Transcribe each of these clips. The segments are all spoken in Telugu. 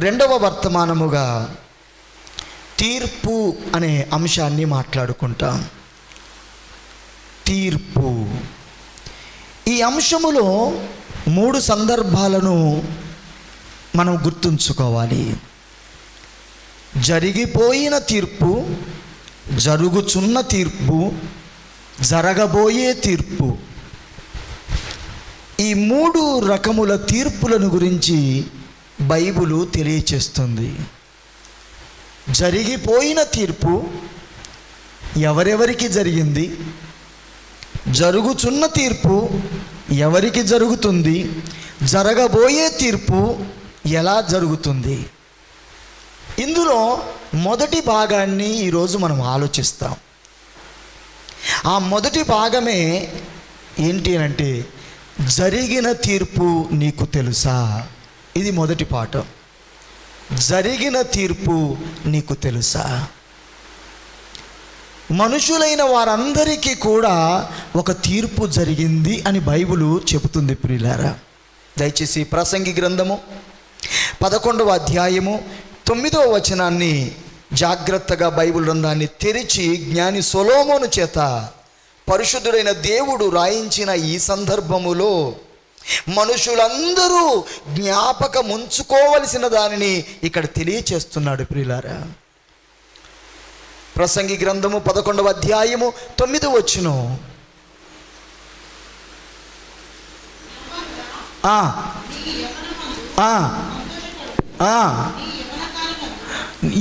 రెండవ వర్తమానముగా తీర్పు అనే అంశాన్ని మాట్లాడుకుంటాం. తీర్పు. ఈ అంశములో 3 సందర్భాలను మనం గుర్తుంచుకోవాలి. జరిగిపోయిన తీర్పు, జరుగుచున్న తీర్పు, జరగబోయే తీర్పు. ఈ 3 రకముల తీర్పులను గురించి బైబిలు తెలియచేస్తుంది. జరిగిపోయిన తీర్పు ఎవరెవరికి జరిగింది, జరుగుచున్న తీర్పు ఎవరికి జరుగుతుంది, జరగబోయే తీర్పు ఎలా జరుగుతుంది. ఇందులో మొదటి భాగాన్ని ఈరోజు మనం ఆలోచిస్తాం. ఆ మొదటి భాగమే ఏంటి అంటే, జరిగిన తీర్పు నీకు తెలుసా? ఇది మొదటి పాఠం. జరిగిన తీర్పు నీకు తెలుసా? మనుషులైన వారందరికీ కూడా ఒక తీర్పు జరిగింది అని బైబిలు చెబుతుంది. ప్రియులారా, దయచేసి ప్రసంగి గ్రంథము 11వ అధ్యాయము 9వ వచనాన్ని జాగ్రత్తగా బైబిల్ గ్రంథాన్ని తెరిచి జ్ఞాని సొలొమోను చేత పరిశుద్ధుడైన దేవుడు రాయించిన ఈ సందర్భములో మనుషులందరూ జ్ఞాపకం ఉంచుకోవలసిన దానిని ఇక్కడ తెలియచేస్తున్నాడు. ప్రియులారా, ప్రసంగి గ్రంథము 11వ అధ్యాయము 9వ వచనం.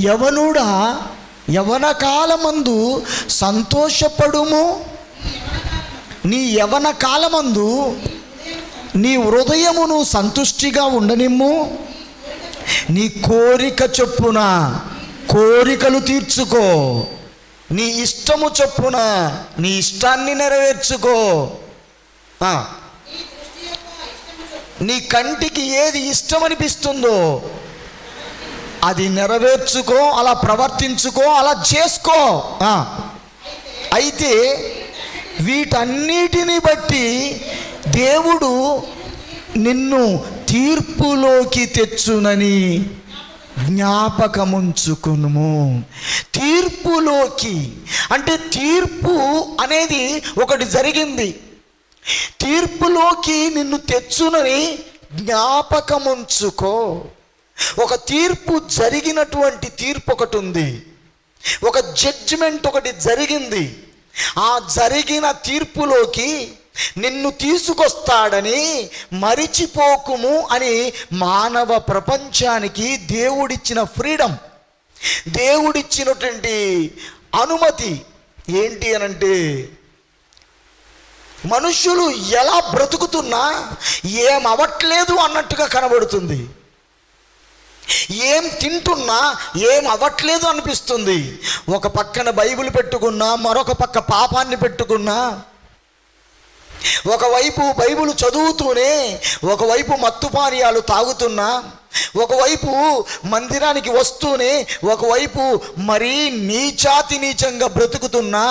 యవనుడా, యవన కాలమందు సంతోషపడుము. నీ యవన కాలమందు నీ హృదయమును సంతుష్టిగా ఉండనిమ్ము. నీ కోరిక చొప్పున కోరికలు తీర్చుకో. నీ ఇష్టము చొప్పున నీ ఇష్టాన్ని నెరవేర్చుకో. నీ కంటికి ఏది ఇష్టం అనిపిస్తుందో అది నెరవేర్చుకో, అలా ప్రవర్తించుకో, అలా చేసుకో. అయితే వీటన్నిటిని బట్టి దేవుడు నిన్ను తీర్పులోకి తెచ్చునని జ్ఞాపకముంచుకునుము. తీర్పులోకి అంటే తీర్పు అనేది ఒకటి జరిగింది. తీర్పులోకి నిన్ను తెచ్చునని జ్ఞాపకముంచుకో. ఒక తీర్పు జరిగినటువంటి తీర్పు ఒకటి ఉంది. ఒక జడ్జిమెంట్ ఒకటి జరిగింది. ఆ జరిగిన తీర్పులోకి నిన్ను తీసుకొస్తాడని మరిచిపోకుము అని మానవ ప్రపంచానికి దేవుడిచ్చిన ఫ్రీడమ్, దేవుడిచ్చినటువంటి అనుమతి ఏంటి అనంటే, మనుషులు ఎలా బ్రతుకుతున్నా ఏం అవ్వట్లేదు అన్నట్టుగా కనబడుతుంది. ఏం తింటున్నా ఏం అవ్వట్లేదు అనిపిస్తుంది. ఒక పక్కన బైబిల్ పెట్టుకున్నా, మరొక పక్క పాపాన్ని పెట్టుకున్నా, ఒకవైపు బైబిల్ చదువుతూనే ఒకవైపు మత్తు పానీయాలు తాగుతున్నా, ఒకవైపు మందిరానికి వస్తూనే ఒకవైపు మరీ నీచాతినీచంగా బ్రతుకుతున్నా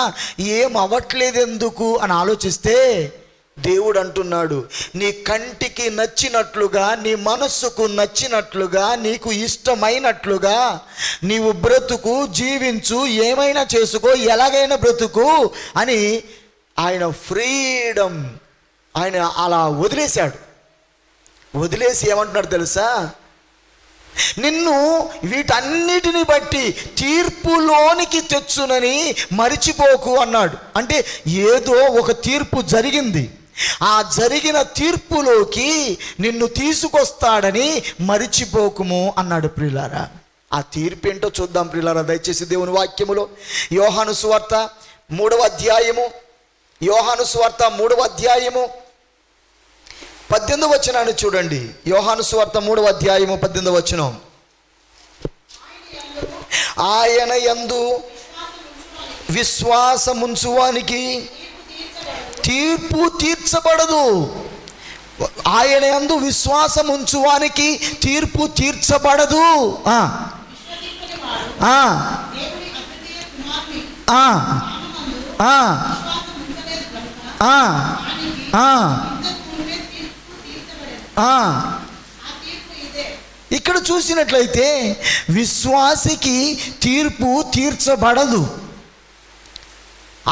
ఏం అవ్వట్లేదెందుకు అని ఆలోచిస్తే దేవుడు అంటున్నాడు, నీ కంటికి నచ్చినట్లుగా, నీ మనస్సుకు నచ్చినట్లుగా, నీకు ఇష్టమైనట్లుగా నీవు బ్రతుకు, జీవించు, ఏమైనా చేసుకో, ఎలాగైనా బ్రతుకు అని ఆయన ఫ్రీడమ్ ఆయన అలా వదిలేశాడు. వదిలేసి ఏమంటున్నాడు తెలుసా? నిన్ను వీటన్నిటిని బట్టి తీర్పులోనికి తెచ్చునని మరిచిపోకు అన్నాడు. అంటే ఏదో ఒక తీర్పు జరిగింది, ఆ జరిగిన తీర్పులోకి నిన్ను తీసుకొస్తాడని మరిచిపోకుము అన్నాడు. ప్రియులారా, ఆ తీర్పు ఏంటో చూద్దాం. ప్రియులారా, దయచేసి దేవుని వాక్యములో యోహాను సువార్త 3వ అధ్యాయము, యోహాను సువార్త 3వ అధ్యాయము 18వ వచనాన్ని చూడండి. యోహాను సువార్త 3వ అధ్యాయము 18వ వచనం. ఆయన యందు విశ్వాసముంచువానికి తీర్పు తీర్చబడదు. ఆయన యందు విశ్వాసముంచువానికి తీర్పు తీర్చబడదు. ఇక్కడ చూసినట్లయితే విశ్వాసికి తీర్పు తీర్చబడదు.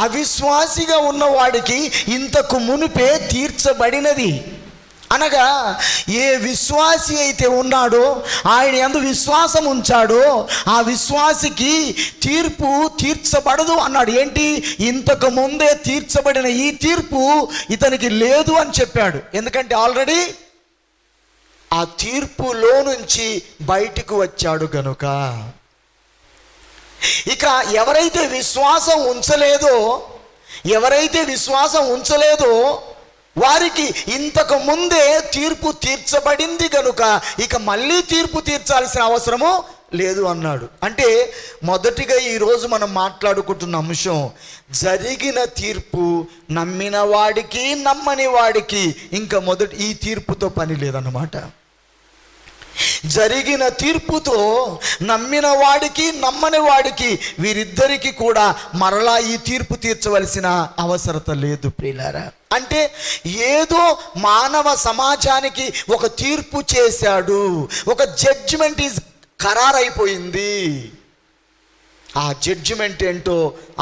అవిశ్వాసిగా ఉన్నవాడికి ఇంతకు మునిపే తీర్చబడినది. అనగా ఏ విశ్వాసి అయితే ఉన్నాడో, ఆయన యందు విశ్వాసం ఉంచాడో ఆ విశ్వాసికి తీర్పు తీర్చబడదు అన్నాడు. ఏంటి? ఇంతకు ముందే తీర్చబడిన ఈ తీర్పు ఇతనికి లేదు అని చెప్పాడు. ఎందుకంటే ఆల్రెడీ ఆ తీర్పులో నుంచి బయటికి వచ్చాడు కనుక. ఇక ఎవరైతే విశ్వాసం ఉంచలేదో వారికి ఇంతకు ముందే తీర్పు తీర్చబడింది కనుక ఇక మళ్ళీ తీర్పు తీర్చాల్సిన అవసరము లేదు అన్నాడు. అంటే మొదటిగా ఈరోజు మనం మాట్లాడుకుంటున్న అంశం, జరిగిన తీర్పు నమ్మిన వాడికి నమ్మని వాడికి ఇంకా ఈ తీర్పుతో పని లేదన్నమాట. జరిగిన తీర్పుతో నమ్మిన వాడికి నమ్మని వాడికి వీరిద్దరికి కూడా మరలా ఈ తీర్పు తీర్చవలసిన అవసరత లేదు ప్రియులారా. అంటే ఏదో మానవ సమాజానికి ఒక తీర్పు చేశాడు, ఒక జడ్జిమెంట్ ఖరారైపోయింది. ఆ జడ్జిమెంట్ ఏంటో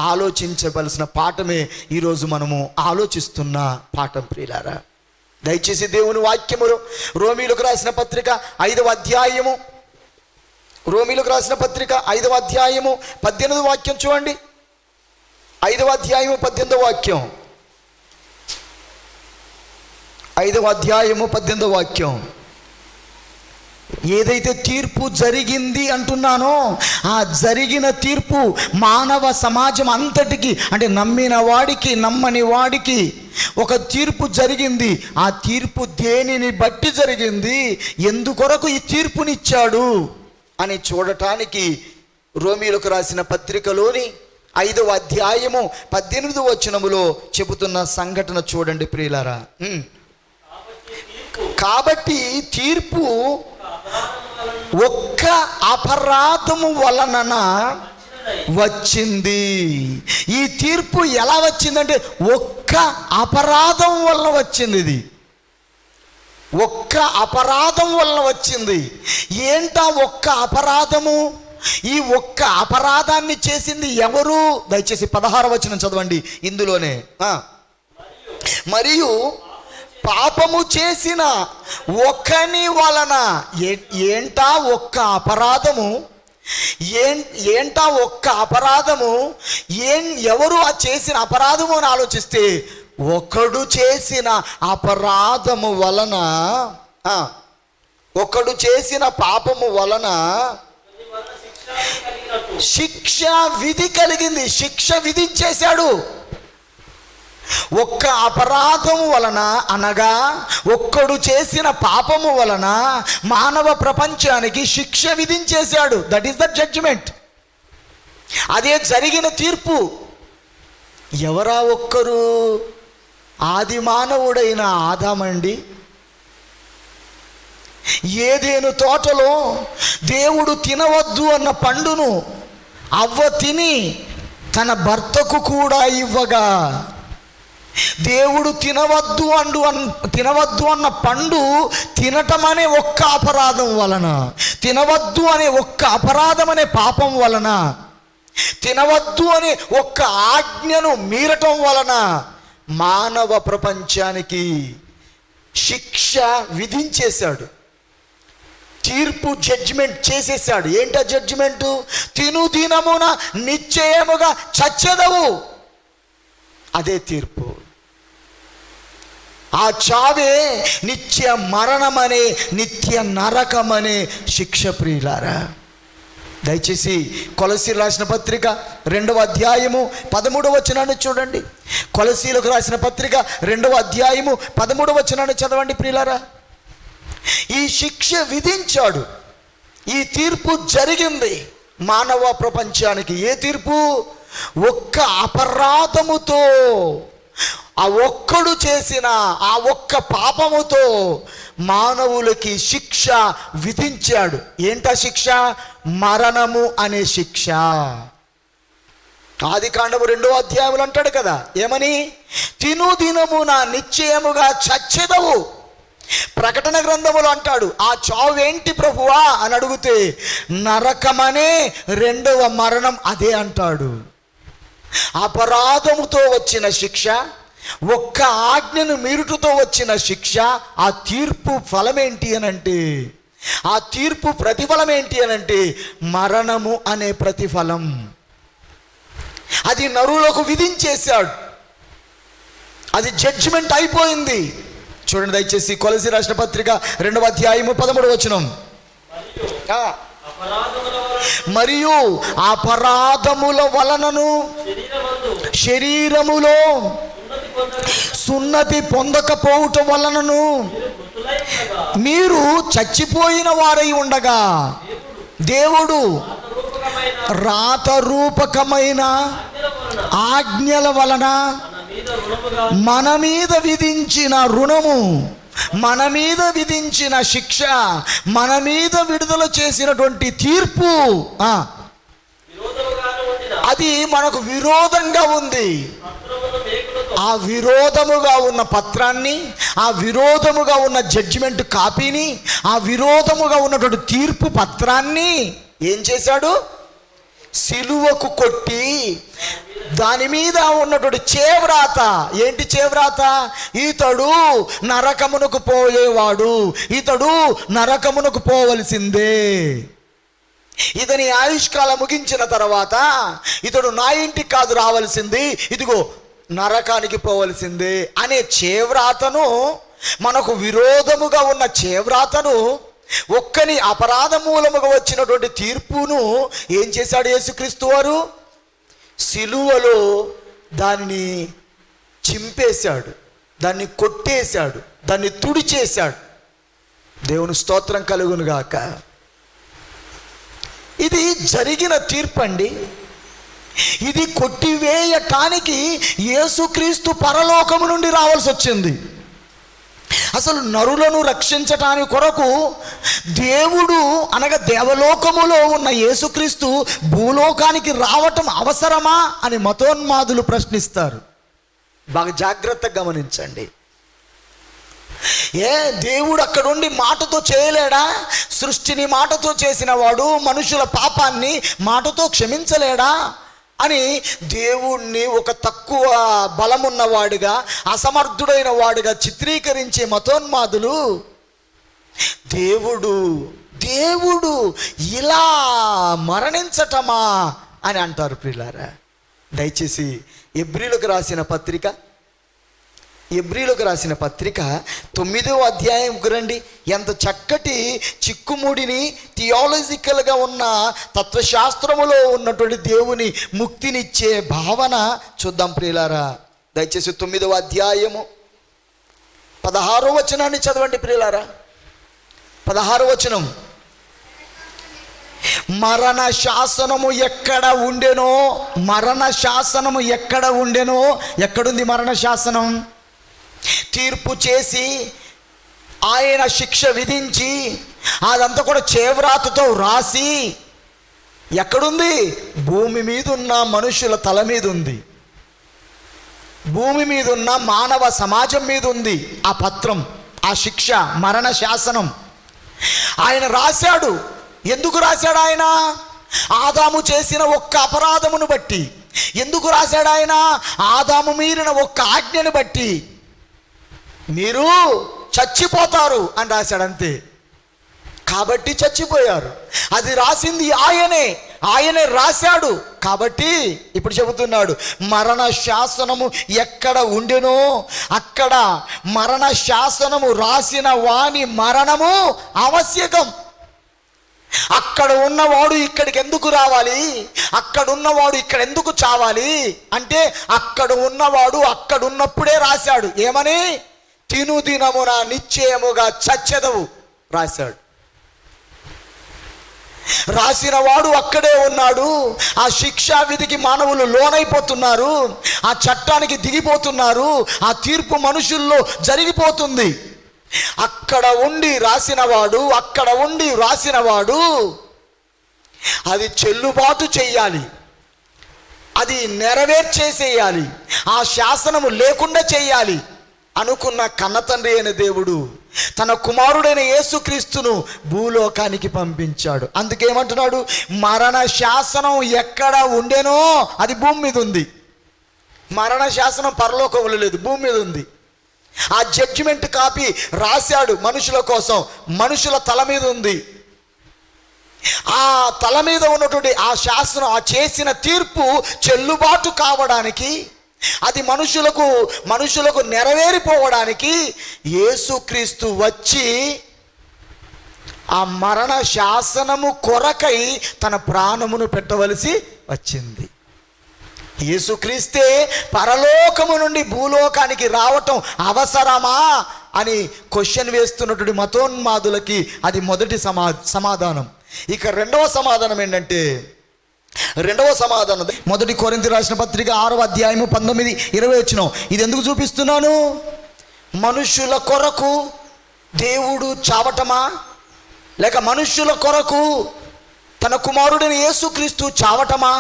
ఆలోచించవలసిన పాఠమే ఈరోజు మనము ఆలోచిస్తున్న పాఠం ప్రియులారా. దయచేసి దేవుని వాక్యము రోమీలకు రాసిన పత్రిక 5వ అధ్యాయము 5వ అధ్యాయము 18వ వాక్యం చూడండి. 5వ అధ్యాయము 18వ వాక్యం. 5వ అధ్యాయము 18వ వాక్యం. ఏదైతే తీర్పు జరిగింది అంటున్నానో ఆ జరిగిన తీర్పు మానవ సమాజం అంతటికి, అంటే నమ్మిన వాడికి నమ్మని వాడికి ఒక తీర్పు జరిగింది. ఆ తీర్పు దేనిని బట్టి జరిగింది, ఎందుకొరకు ఈ తీర్పునిచ్చాడు అని చూడటానికి రోమీలకు రాసిన పత్రికలోని 5వ అధ్యాయము 18వ వచనములో చెబుతున్న సంఘటన చూడండి ప్రియులారా. కాబట్టి తీర్పు ఒక్క అపరాధము వలన వచ్చింది. ఈ తీర్పు ఎలా వచ్చిందంటే ఒక్క అపరాధం వలన వచ్చింది. ఇది ఒక్క అపరాధం వలన వచ్చింది. ఏంటా ఒక్క అపరాధము? ఈ ఒక్క అపరాధాన్ని చేసింది ఎవరు? దయచేసి 16వ వచనం చదవండి. ఇందులోనే మరియు పాపము చేసిన ఒకని వలన. ఏంటా ఒక్క అపరాధము? ఏంటా ఒక్క అపరాధము? ఎవరు ఆ చేసిన అపరాధము అని ఆలోచిస్తే, ఒకడు చేసిన అపరాధము వలన, ఒకడు చేసిన పాపము వలన శిక్ష విధి కలిగింది. శిక్ష విధించేశాడు. ఒక్క అపరాధము వలన, అనగా ఒక్కడు చేసిన పాపము వలన మానవ ప్రపంచానికి శిక్ష విధించేశాడు. That is the judgement. అదే జరిగిన తీర్పు. ఎవరా ఒక్కరు? ఆది మానవుడైన ఆదామండి. ఏదేను తోటలో దేవుడు తినవద్దు అన్న పండును అవ్వ తిని తన భర్తకు కూడా ఇవ్వగా, దేవుడు తినవద్దు అన్న పండు తినటం అనే ఒక్క అపరాధం వలన, తినవద్దు అనే ఒక్క అపరాధం అనే పాపం వలన, తినవద్దు అనే ఒక్క ఆజ్ఞను మీరటం వలన మానవ ప్రపంచానికి శిక్ష విధించేశాడు. తీర్పు జడ్జిమెంట్ చేసేసాడు. ఏంటా జడ్జిమెంటు? తిను దినమున నిశ్చయముగా చచ్చెదవు. అదే తీర్పు. ఆ చావే నిత్య మరణమనే, నిత్య నరకమనే శిక్ష ప్రియులారా. దయచేసి కొలసీలకు రాసిన పత్రిక 2వ అధ్యాయము 13వ వచనాన్ని చూడండి. కొలసీలకు రాసిన పత్రిక 2వ అధ్యాయము 13వ వచనాన్ని చదవండి ప్రియులారా. ఈ శిక్ష విధించాడు. ఈ తీర్పు జరిగింది మానవ ప్రపంచానికి. ఏ తీర్పు? ఒక్క అపరాధముతో, ఆ ఒక్కడు చేసిన ఆ ఒక్క పాపముతో మానవులకి శిక్ష విధించాడు. ఏంటా శిక్ష? మరణము అనే శిక్ష. ఆదికాండము 2వ అధ్యాయంలో అంటాడు కదా, ఏమని? తిను దినమున నిశ్చయముగా చచ్చెదవు. ప్రకటన గ్రంథములో అంటాడు, ఆ చావేంటి ప్రభువా అని అడిగితే నరకమనే రెండవ మరణం అదే అంటాడు. అపరాధముతో వచ్చిన శిక్ష, ఒక్క ఆజ్ఞను మీరుటతో వచ్చిన శిక్ష, ఆ తీర్పు ఫలమేంటి అనంటే, ఆ తీర్పు ప్రతిఫలం ఏంటి అనంటే మరణము అనే ప్రతిఫలం. అది నరులకు విధించేశాడు, అది జడ్జిమెంట్ అయిపోయింది. చూడండి దయచేసి కొలసీ రాసిన పత్రిక 2వ అధ్యాయము 13వ వచనం. మరియు అపరాధముల వలనను శరీరములో సున్నతి పొందకపోవుట వలనను మీరు చచ్చిపోయిన వారై ఉండగా దేవుడు రాతరూపకమైన ఆజ్ఞల వలన మన మీద విధించిన రుణము, మన మీద విధించిన శిక్ష, మన మీద విడుదల చేసినటువంటి తీర్పు అది మనకు విరోధంగా ఉంది. ఆ విరోధముగా ఉన్న పత్రాన్ని, ఆ విరోధముగా ఉన్న జడ్జిమెంట్ కాపీని, ఆ విరోధముగా ఉన్నటువంటి తీర్పు పత్రాన్ని ఏం చేశాడు? సిలువకు కొట్టి దాని మీద ఉన్నటువంటి చేవ్రాత. ఏంటి చేవ్రాత? ఇతడు నరకమునకు పోయేవాడు, ఇతడు నరకమునకు పోవలసిందే, ఇతని ఆయుష్కాలం ముగించిన తర్వాత ఇతడు నా ఇంటికి కాదు రావాల్సింది, ఇదిగో నరకానికి పోవలసిందే అనే చేవ్రాతను, మనకు విరోధముగా ఉన్న చేవ్రాతను, ఒక్కని అపరాధ మూలముగా వచ్చినటువంటి తీర్పును ఏం చేశాడు యేసుక్రీస్తు వారు? సిలువలో దానిని చింపేశాడు, దాన్ని కొట్టేశాడు, దాన్ని తుడిచేశాడు. దేవుని స్తోత్రం కలుగును గాక. ఇది జరిగిన తీర్పు అండి. ఇది కొట్టివేయటానికి యేసుక్రీస్తు పరలోకము నుండి రావాల్సి వచ్చింది. అసలు నరులను రక్షించటానికి కొరకు దేవుడు అనగా దేవలోకములో ఉన్న యేసుక్రీస్తు భూలోకానికి రావటం అవసరమా అని మతోన్మాదులు ప్రశ్నిస్తారు. బాగా జాగ్రత్తగా గమనించండి. దేవుడు అక్కడుండి మాటతో చేయలేడా? సృష్టిని మాటతో చేసిన వాడు మనుషుల పాపాన్ని మాటతో క్షమించలేడా అని దేవుణ్ణి ఒక తక్కువ బలమున్నవాడిగా, అసమర్థుడైన వాడిగా చిత్రీకరించే మతోన్మాదులు దేవుడు ఇలా మరణించటమా అని అంటారు. ప్రియులారా, దయచేసి ఎబ్రీలకు రాసిన పత్రిక 9వ అధ్యాయంకు రండి. ఎంత చక్కటి చిక్కుముడిని థియాలజికల్గా ఉన్న తత్వశాస్త్రములో ఉన్నటువంటి దేవుని ముక్తినిచ్చే భావన చూద్దాం ప్రియులారా. దయచేసి 9వ అధ్యాయము 16వ వచనాన్ని చదవండి ప్రియులారా. 16వ వచనం. మరణ శాసనము ఎక్కడ ఉండెనో, మరణ శాసనము ఎక్కడ ఉండెనో, ఎక్కడుంది మరణ శాసనం? తీర్పు చేసి ఆయన శిక్ష విధించి అదంతా కూడా చేవ్రాతతో రాసి ఎక్కడుంది? భూమి మీద ఉన్న మనుషుల తల మీద ఉంది, భూమి మీద ఉన్న మానవ సమాజం మీద ఉంది ఆ పత్రం, ఆ శిక్ష, మరణ శాసనం. ఆయన రాశాడు. ఎందుకు రాశాడు ఆయన? ఆదాము చేసిన ఒక్క అపరాధమును బట్టి. ఎందుకు రాశాడు ఆయన? ఆదాము మీరిన ఒక్క ఆజ్ఞను బట్టి మీరు చచ్చిపోతారు అని రాశాడు, అంతే. కాబట్టి చచ్చిపోయారు. అది రాసింది ఆయనే రాశాడు. కాబట్టి ఇప్పుడు చెబుతున్నాడు, మరణ శాసనము ఎక్కడ ఉండెనో అక్కడ మరణ శాసనము రాసిన వాని మరణము ఆవశ్యకం. అక్కడ ఉన్నవాడు ఇక్కడికి ఎందుకు రావాలి? అక్కడ ఉన్నవాడు ఇక్కడ ఎందుకు చావాలి అంటే, అక్కడ ఉన్నవాడు అక్కడున్నప్పుడే రాశాడు. ఏమని? తినుదినమున నిశ్చయముగా చచ్చెదవు రాశాడు. రాసిన వాడు అక్కడే ఉన్నాడు. ఆ శిక్షా విధికి మానవులు లోనైపోతున్నారు, ఆ చట్టానికి దిగిపోతున్నారు, ఆ తీర్పు మనుషుల్లో జరిగిపోతుంది. అక్కడ ఉండి రాసినవాడు అది చెల్లుబాటు చెయ్యాలి, అది నెరవేర్చేసేయాలి, ఆ శాసనము లేకుండా చెయ్యాలి. అనుకున్న కన్నతండ్రి అయిన దేవుడు తన కుమారుడైన యేసుక్రీస్తును భూలోకానికి పంపించాడు. అందుకేమంటున్నాడు, మరణ శాసనం ఎక్కడ ఉండేనో అది భూమి మీద ఉంది. మరణ శాసనం పరలోకంలో లేదు, భూమి మీద ఉంది. ఆ జడ్జిమెంట్ కాపీ రాశాడు మనుషుల కోసం, మనుషుల తల మీద ఉంది. ఆ తల మీద ఉన్నటువంటి ఆ శాసనం, ఆ చేసిన తీర్పు చెల్లుబాటు కావడానికి, అది మనుషులకు నెరవేరిపోవడానికి యేసుక్రీస్తు వచ్చి ఆ మరణ శాసనము కొరకై తన ప్రాణమును పెట్టవలసి వచ్చింది. యేసుక్రీస్తే పరలోకము నుండి భూలోకానికి రావటం అవసరమా అని క్వశ్చన్ వేస్తున్నటువంటి మతోన్మాదులకి అది మొదటి సమాధానం. ఇక రెండవ సమాధానం ఏంటంటే, మొదటి కొరింథీ రాసిన పత్రిక 6వ అధ్యాయము 19-20 ఇది ఎందుకు చూపిస్తున్నాను? మనుషుల కొరకు దేవుడు చావటమా, లేక మనుషుల కొరకు తన కుమారుడైన యేసుక్రీస్తు చావటమా,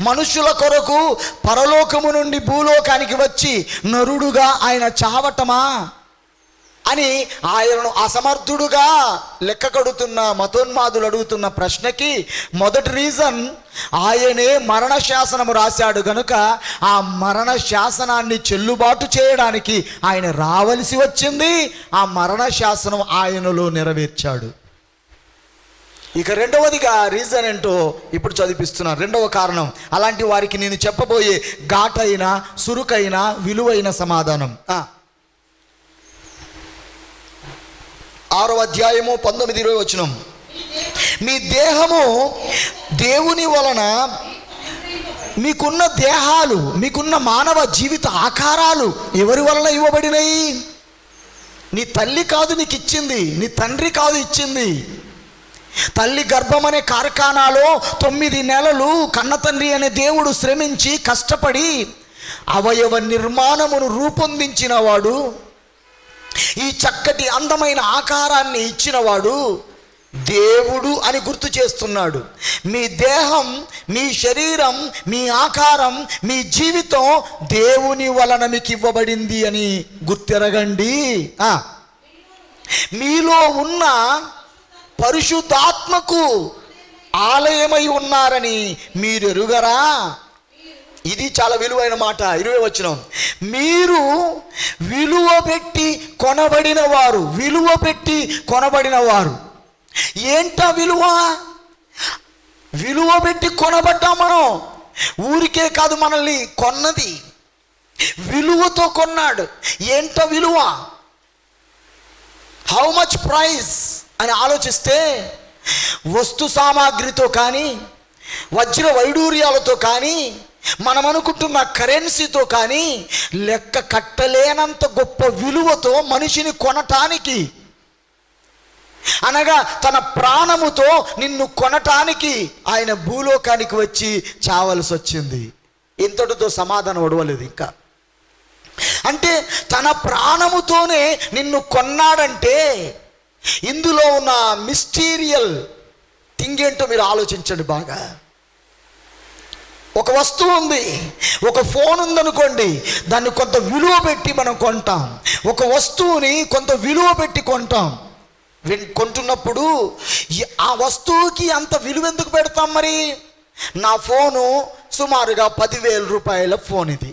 మనుషుల కొరకు పరలోకము నుండి భూలోకానికి వచ్చి నరుడుగా ఆయన చావటమా అని ఆయనను అసమర్థుడుగా లెక్క కడుతున్న మతోన్మాదులు అడుగుతున్న ప్రశ్నకి మొదటి రీజన్, ఆయనే మరణ శాసనము రాశాడు గనుక ఆ మరణ శాసనాన్ని చెల్లుబాటు చేయడానికి ఆయన రావలసి వచ్చింది. ఆ మరణ శాసనం ఆయనలో నెరవేర్చాడు. ఇక రెండవదిగా రీజన్ ఏంటో ఇప్పుడు చదివిస్తున్నాను. రెండవ కారణం, అలాంటి వారికి నేను చెప్పబోయే ఘాటైన సురుకైన విలువైన సమాధానం. 6వ అధ్యాయము 19-20 మీ దేహము దేవుని వలన, మీకున్న దేహాలు, మీకున్న మానవ జీవిత ఆకారాలు ఎవరి వలన ఇవ్వబడినాయి? నీ తల్లి కాదు నీకు ఇచ్చింది, నీ తండ్రి కాదు ఇచ్చింది. తల్లి గర్భం అనే కార్ఖానాలో 9 నెలలు కన్న తండ్రి అనే దేవుడు శ్రమించి కష్టపడి అవయవ నిర్మాణమును రూపొందించినవాడు, ఈ చక్కటి అందమైన ఆకారాన్ని ఇచ్చినవాడు దేవుడు అని గుర్తు చేస్తున్నాడు. మీ దేహం, మీ శరీరం, మీ ఆకారం, మీ జీవితం దేవుని వలన మీకు ఇవ్వబడింది అని గుర్తెరగండి. మీలో ఉన్న పరిశుద్ధాత్మకు ఆలయమై ఉన్నారని మీరు ఎరుగరా? ఇది చాలా విలువైన మాట. 20 మీరు విలువ పెట్టి కొనబడిన వారు. విలువ పెట్టి కొనబడిన వారు. ఏంటా విలువ? విలువ పెట్టి కొనబడ్డాం మనం. ఊరికే కాదు మనల్ని కొన్నది, విలువతో కొన్నాడు. ఏంట విలువ? హౌ మచ్ ప్రైస్ అని ఆలోచిస్తే వస్తు సామాగ్రితో కానీ, వజ్ర వైడూర్యాలతో కానీ, మనం అనుకుంటున్న కరెన్సీతో కానీ లెక్క కట్టలేనంత గొప్ప విలువతో మనిషిని కొనటానికి, అనగా తన ప్రాణముతో నిన్ను కొనటానికి ఆయన భూలోకానికి వచ్చి చావలసి వచ్చింది. ఇంతటితో సమాధానం ఒడవలేదు ఇంకా. అంటే తన ప్రాణముతోనే నిన్ను కొన్నాడంటే ఇందులో ఉన్న మిస్టీరియల్ థింగ్ ఏంటో మీరు ఆలోచించండి బాగా. ఒక వస్తువు ఉంది, ఒక ఫోన్ ఉందనుకోండి, దాన్ని కొంత విలువ పెట్టి మనం కొంటాం. ఒక వస్తువుని కొంత విలువ పెట్టి కొంటాం. కొంటున్నప్పుడు ఆ వస్తువుకి అంత విలువ ఎందుకు పెడతాం? మరి నా ఫోను సుమారుగా 10,000 రూపాయల ఫోన్. ఇది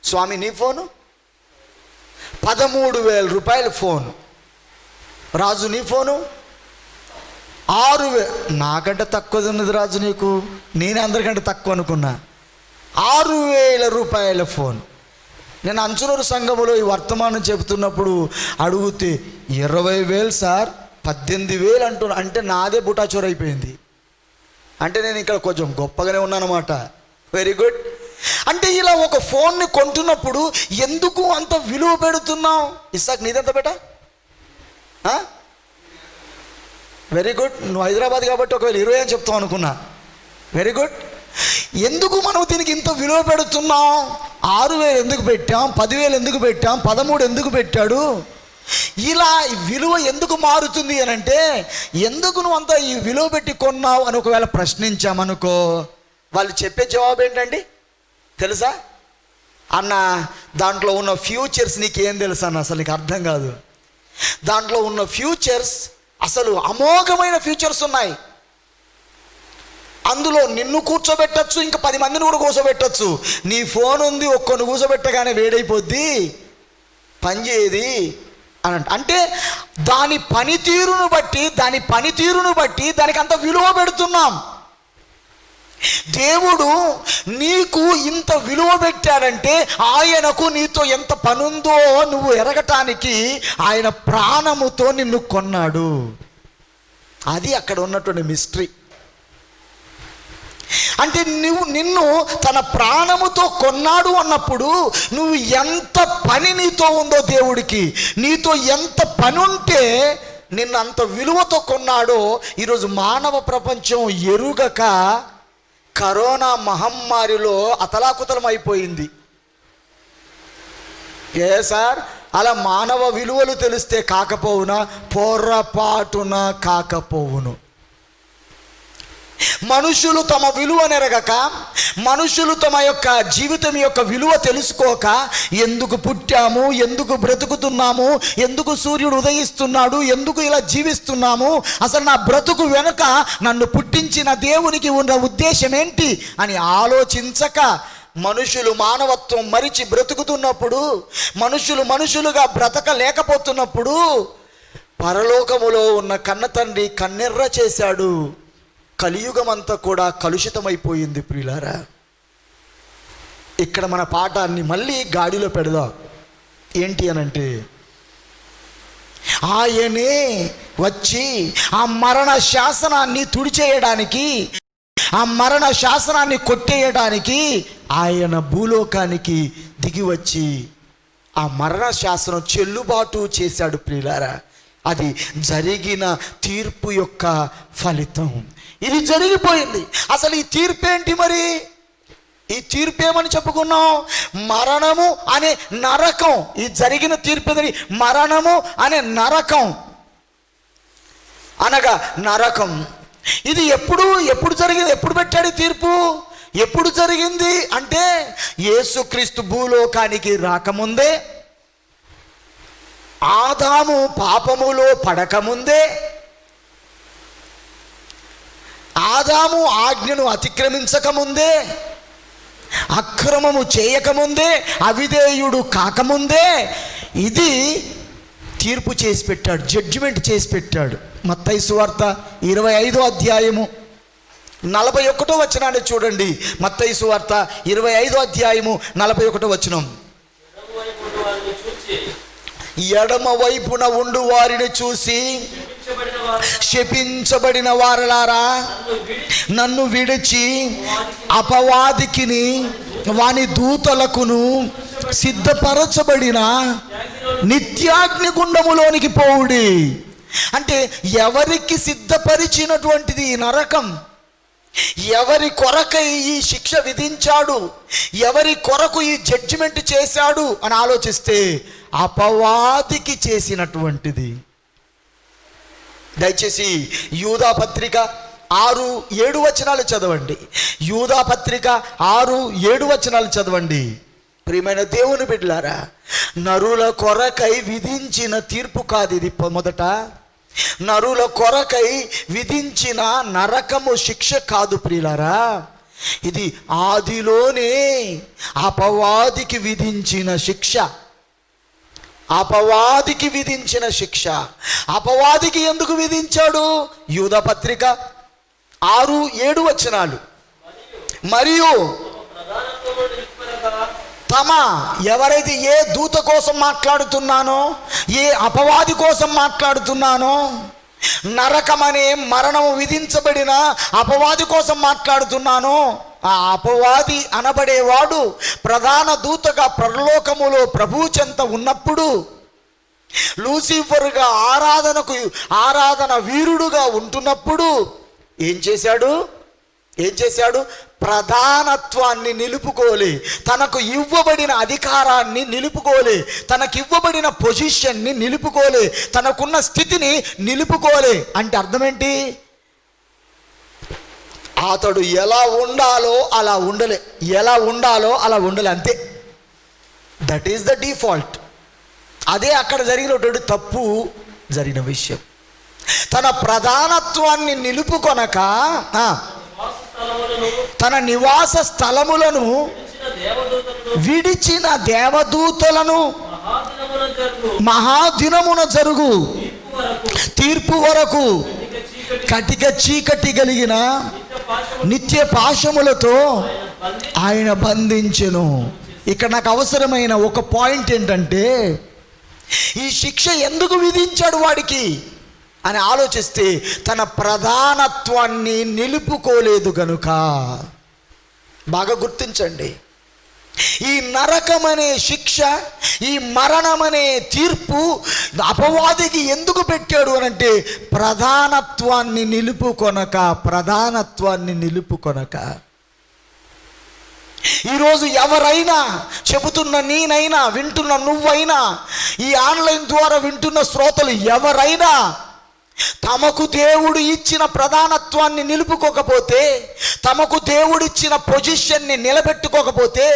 స్వామి నీ ఫోను 13,000 రూపాయల ఫోను. రాజు నీ ఫోను 6,000. నాకంటే తక్కువది ఉన్నది రాజు నీకు, నేనే అందరికంటే తక్కువ అనుకున్నా. 6,000 రూపాయల ఫోన్. నేను అంచునూరు సంఘములో ఈ వర్తమానం చెబుతున్నప్పుడు అడిగితే 20,000 సార్, 18,000 అంటున్నా. అంటే నాదే బుటాచోరు అయిపోయింది. అంటే నేను ఇక్కడ కొంచెం గొప్పగానే ఉన్నానన్నమాట. Very good. అంటే ఇలా ఒక ఫోన్ని కొంటున్నప్పుడు ఎందుకు అంత విలువ పెడుతున్నావు? ఇస్సాక్ నీదెంత బేటా? Very good. నువ్వు హైదరాబాద్ కాబట్టి ఒకవేళ 20 అని చెప్తావు అనుకున్నా. Very good. ఎందుకు మనం దీనికి ఇంత విలువ పెడుతున్నాం? 6,000 ఎందుకు పెట్టాం? 10,000 ఎందుకు పెట్టాం? 13 ఎందుకు పెట్టాడు? ఇలా విలువ ఎందుకు మారుతుంది అని అంటే, ఎందుకు నువ్వు అంతా ఈ విలువ పెట్టి కొన్నావు అని ఒకవేళ ప్రశ్నించామనుకో, వాళ్ళు చెప్పే జవాబు ఏంటండి తెలుసా? అన్న దాంట్లో ఉన్న ఫ్యూచర్స్ నీకేం తెలుసు అన్న, అసలు నీకు అర్థం కాదు. దాంట్లో ఉన్న ఫ్యూచర్స్ అసలు అమోఘమైన ఫ్యూచర్స్ ఉన్నాయి. అందులో నిన్ను కూర్చోబెట్టచ్చు, ఇంకా 10 మందిని కూడా కూర్చోబెట్టచ్చు. నీ ఫోన్ ఉంది, ఒక్కొన్ని కూర్చోబెట్టగానే వేడైపోద్ది, పనిచేయది అని అంటే దాని పనితీరును బట్టి దానికి అంత విలువ పెడుతున్నాం. దేవుడు నీకు ఇంత విలువ పెట్టాడంటే ఆయనకు నీతో ఎంత పనుందో నువ్వు ఎరగటానికి ఆయన ప్రాణముతో నిన్ను కొన్నాడు. అది అక్కడ ఉన్నటువంటి మిస్టరీ. అంటే నిన్ను తన ప్రాణముతో కొన్నాడు అన్నప్పుడు నువ్వు ఎంత పని నీతో ఉందో, దేవుడికి నీతో ఎంత పని ఉంటే నిన్ను అంత విలువతో కొన్నాడో ఈరోజు మానవ ప్రపంచం ఎరుగక కరోనా మహమ్మారిలో అతలాకుతలం అయిపోయింది. సార్ అలా మానవ విలువలు తెలిస్తే కాకపోవునా? పొర్రపాటున కాకపోవును. మనుషులు తమ విలువ నెరగక, మనుషులు తమ యొక్క జీవితం యొక్క విలువ తెలుసుకోక, ఎందుకు పుట్టాము, ఎందుకు బ్రతుకుతున్నాము, ఎందుకు సూర్యుడు ఉదయిస్తున్నాడు, ఎందుకు ఇలా జీవిస్తున్నాము, అసలు నా బ్రతుకు వెనుక నన్ను పుట్టించిన దేవునికి ఉన్న ఉద్దేశం ఏంటి అని ఆలోచించక మనుషులు మానవత్వం మరిచి బ్రతుకుతున్నప్పుడు, మనుషులుగా బ్రతకలేకపోతున్నప్పుడు పరలోకములో ఉన్న కన్న తండ్రి కన్నెర్ర చేశాడు. కలియుగమంతా కూడా కలుషితమైపోయింది ప్రియులారా. ఇక్కడ మన పాఠాన్ని మళ్ళీ గాడిలో పెడదాం. ఏంటి అనంటే, ఆయనే వచ్చి ఆ మరణ శాసనాన్ని తుడిచేయడానికి, ఆ మరణ శాసనాన్ని కొట్టేయడానికి ఆయన భూలోకానికి దిగి వచ్చి ఆ మరణ శాసనం చెల్లుబాటు చేశాడు ప్రియులారా. అది జరిగిన తీర్పు యొక్క ఫలితం. ఇది జరిగిపోయింది. అసలు ఈ తీర్పు ఏంటి? మరి ఈ తీర్పు ఏమని చెప్పుకున్నాం? మరణము అనే నరకం. ఈ జరిగిన తీర్పు మరణము అనే నరకం అనగా నరకం. ఇది ఎప్పుడు జరిగింది? ఎప్పుడు పెట్టాడు తీర్పు? ఎప్పుడు జరిగింది అంటే యేసుక్రీస్తు భూలోకానికి రాకముందే, ఆదాము పాపములో పడకముందే, ఆదాము ఆజ్ఞను అతిక్రమించకముందే, అక్రమము చేయకముందే, అవిధేయుడు కాకముందే ఇది తీర్పు చేసి పెట్టాడు, జడ్జిమెంట్ చేసి పెట్టాడు. మత్తయి సువార్త 25వ అధ్యాయము 41వ వచనాన్ని చూడండి. మత్తయి సువార్త 25వ అధ్యాయము 41వ వచనం. ఎడమ వైపున ఉండు వారిని చూసి, శపించబడిన వారలారా, నన్ను విడిచి అపవాదికిని వాని దూతలకును సిద్ధపరచబడిన నిత్యాగ్ని గుండములోనికి పోవుడి. అంటే ఎవరికి సిద్ధపరిచినటువంటిది ఈ నరకం? ఎవరి కొరకై ఈ శిక్ష విధించాడు, ఎవరి కొరకు ఈ జడ్జిమెంట్ చేశాడు అని ఆలోచిస్తే అపవాదికి చేసినటువంటిది. దయచేసి యూదా పత్రిక 6-7 వచనాలు చదవండి. యూదా పత్రిక 6-7 వచనాలు చదవండి. ప్రియమైన దేవుని బిడ్డలారా, నరుల కొరకై విధించిన తీర్పు కాదు ఇది. మొదట నరుల కొరకై విధించిన నరకము శిక్ష కాదు ప్రియులారా. ఇది ఆదిలోనే అపవాదికి విధించిన శిక్ష. అపవాదికి విధించిన శిక్ష. అపవాదికి ఎందుకు విధించాడు? యూదా పత్రిక 6-7 వచనాలు. మరియు ఎవరైతే ఏ దూత కోసం మాట్లాడుతున్నానో, ఏ అపవాది కోసం మాట్లాడుతున్నానో, నరకమనే మరణము విధించబడిన అపవాది కోసం మాట్లాడుతున్నానో, ఆ అపవాది అనబడేవాడు ప్రధాన దూతగా పరలోకములో ప్రభువు చెంత ఉన్నప్పుడు, లూసిఫర్గా ఆరాధన వీరుడుగా ఉంటున్నప్పుడు ఏం చేశాడు? ప్రధానత్వాన్ని నిలుపుకోలే, తనకు ఇవ్వబడిన అధికారాన్ని నిలుపుకోలే, తనకు ఇవ్వబడిన పొజిషన్ని నిలుపుకోలే, తనకున్న స్థితిని నిలుపుకోలే. అంటే అర్థం ఏంటి? అతడు ఎలా ఉండాలో అలా ఉండలే, అంతే. That is the default. అదే అక్కడ జరిగినటువంటి తప్పు జరిగిన విషయం. తన ప్రధానత్వాన్ని నిలుపుకొనక తన నివాస స్థలములను విడిచిన దేవదూతలను మహాదినమున జరుగు తీర్పు వరకు కటిక చీకటి కలిగిన నిత్య పాశములతో ఆయన బంధించెను. ఇక్కడ నాకు అవసరమైన ఒక పాయింట్ ఏంటంటే, ఈ శిక్ష ఎందుకు విధించాడు వాడికి అని ఆలోచిస్తే, తన ప్రధానత్వాన్ని నిలుపుకోలేదు గనుక. బాగా గుర్తించండి, ఈ నరకమనే శిక్ష, ఈ మరణమనే తీర్పు అపవాదికి ఎందుకు పెట్టాడు అనంటే, ప్రధానత్వాన్ని నిలుపుకొనక. ఈరోజు ఎవరైనా, చెబుతున్న నేనైనా, వింటున్న నువ్వైనా, ఈ ఆన్లైన్ ద్వారా వింటున్న శ్రోతలు ఎవరైనా తమకు దేవుడు ఇచ్చిన ప్రధానత్వాన్ని నిలుపుకోకపోతే, తమకు దేవుడిచ్చిన పొజిషన్ని నిలబెట్టుకోకపోతే,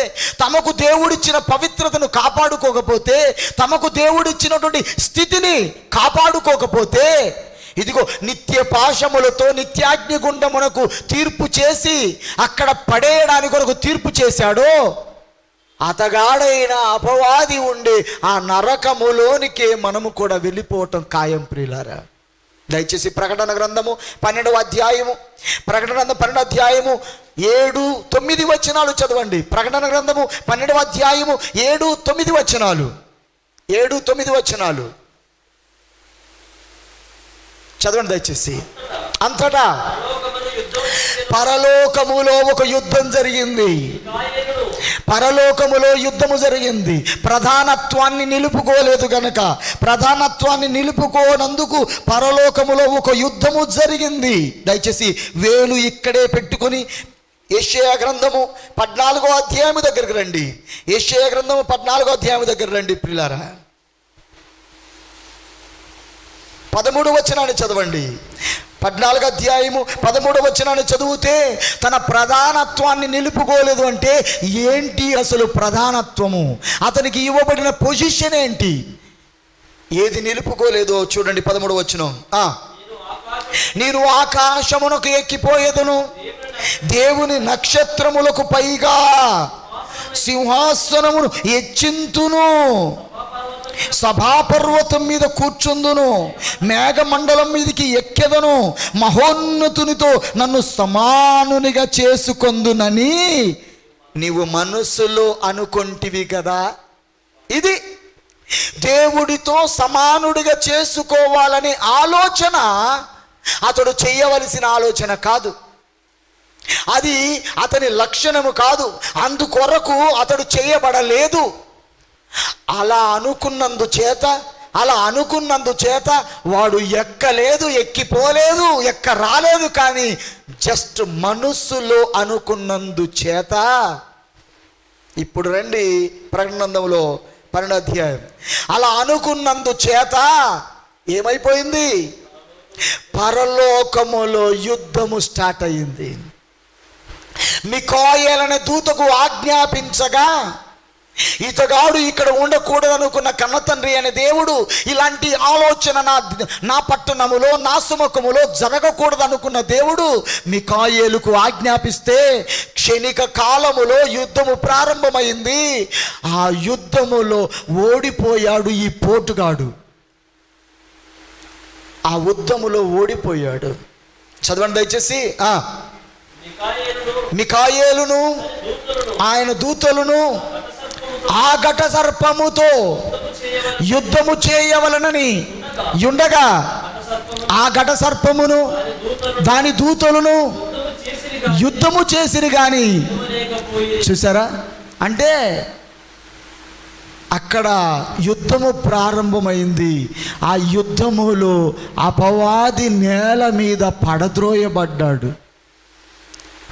తమకు దేవుడిచ్చిన పవిత్రతను కాపాడుకోకపోతే, తమకు దేవుడిచ్చినటువంటి స్థితిని కాపాడుకోకపోతే, ఇదిగో నిత్య పాశములతో నిత్యాగ్నిగుండమునకు తీర్పు చేసి అక్కడ పడేయడానికి కొరకు తీర్పు చేశాడో, అతగాడైన అపవాది ఉండే ఆ నరకములోనికే మనము కూడా వెళ్ళిపోవటం ఖాయం ప్రియులారా. దయచేసి ప్రకటన గ్రంథము 12వ అధ్యాయము 7-9 వచనాలు చదవండి. ప్రకటన గ్రంథము 12వ అధ్యాయము 7-9 వచనాలు చదవండి దయచేసి. అంతటా పరలోకములో ఒక యుద్ధం జరిగింది. పరలోకములో యుద్ధము జరిగింది. ప్రధానత్వాన్ని నిలుపుకోలేదు గనక, ప్రధానత్వాన్ని నిలుపుకోనందుకు పరలోకములో ఒక యుద్ధము జరిగింది. దయచేసి వేలు ఇక్కడే పెట్టుకొని యెషయా గ్రంథము 14వ అధ్యాయము దగ్గరికి రండి. యెషయా గ్రంథము 14వ అధ్యాయము దగ్గర రండి ప్రియులారా. 13వ వచనాన్ని చదవండి. 14వ అధ్యాయము 13వ వచనాన్ని చదివితే, తన ప్రధానత్వాన్ని నిలుపుకోలేదు అంటే ఏంటి అసలు ప్రధానత్వము? అతనికి ఇవ్వబడిన పొజిషన్ ఏంటి? ఏది నిలుపుకోలేదో చూడండి. 13వ వచనం, నేను ఆకాశమునకు ఎక్కిపోయేదను, దేవుని నక్షత్రములకు పైగా సింహాసనమును హెచ్చింతును, సభాపర్వతం మీద కూర్చుందును, మేఘమండలం మీదకి ఎక్కెదను, మహోన్నతునితో నన్ను సమానునిగా చేసుకొందునని నీవు మనస్సులో అనుకొంటివి కదా. ఇది దేవుడితో సమానుడిగా చేసుకోవాలనే ఆలోచన అతడు చేయవలసిన ఆలోచన కాదు. అది అతని లక్షణము కాదు. అందుకొరకు అతడు చేయబడలేదు. అలా అనుకున్నందు చేత వాడు ఎక్కలేదు, ఎక్కిపోలేదు, రాలేదు. కానీ జస్ట్ మనస్సులో అనుకున్నందు చేత. ఇప్పుడు రండి ప్రకటన గ్రంథంలో 12వ అధ్యాయం. అలా అనుకున్నందు చేత ఏమైపోయింది? పరలోకములో యుద్ధము స్టార్ట్ అయ్యింది. మిఖాయేలనే దూతకు ఆజ్ఞాపించగా, ఇతగాడు ఇక్కడ ఉండకూడదు అనుకున్న కన్నతండ్రి అనే దేవుడు ఇలాంటి ఆలోచన నా పట్టణములో, నా సుముఖములో జరగకూడదు అనుకున్న దేవుడు మిఖాయేలుకు ఆజ్ఞాపిస్తే క్షణిక కాలములో యుద్ధము ప్రారంభమైంది. ఆ యుద్ధములో ఓడిపోయాడు ఈ పోటుగాడు. ఆ యుద్ధములో ఓడిపోయాడు. చదవండి దయచేసి. మిఖాయేలును ఆయన దూతలను ఆ ఘట సర్పముతో యుద్ధము చేయవలనని ఉండగా, ఆ ఘట సర్పమును దాని దూతలను యుద్ధము చేసిరి గాని. చూసారా? అంటే అక్కడ యుద్ధము ప్రారంభమైంది. ఆ యుద్ధములో అపవాది నేల మీద పడద్రోయబడ్డాడు.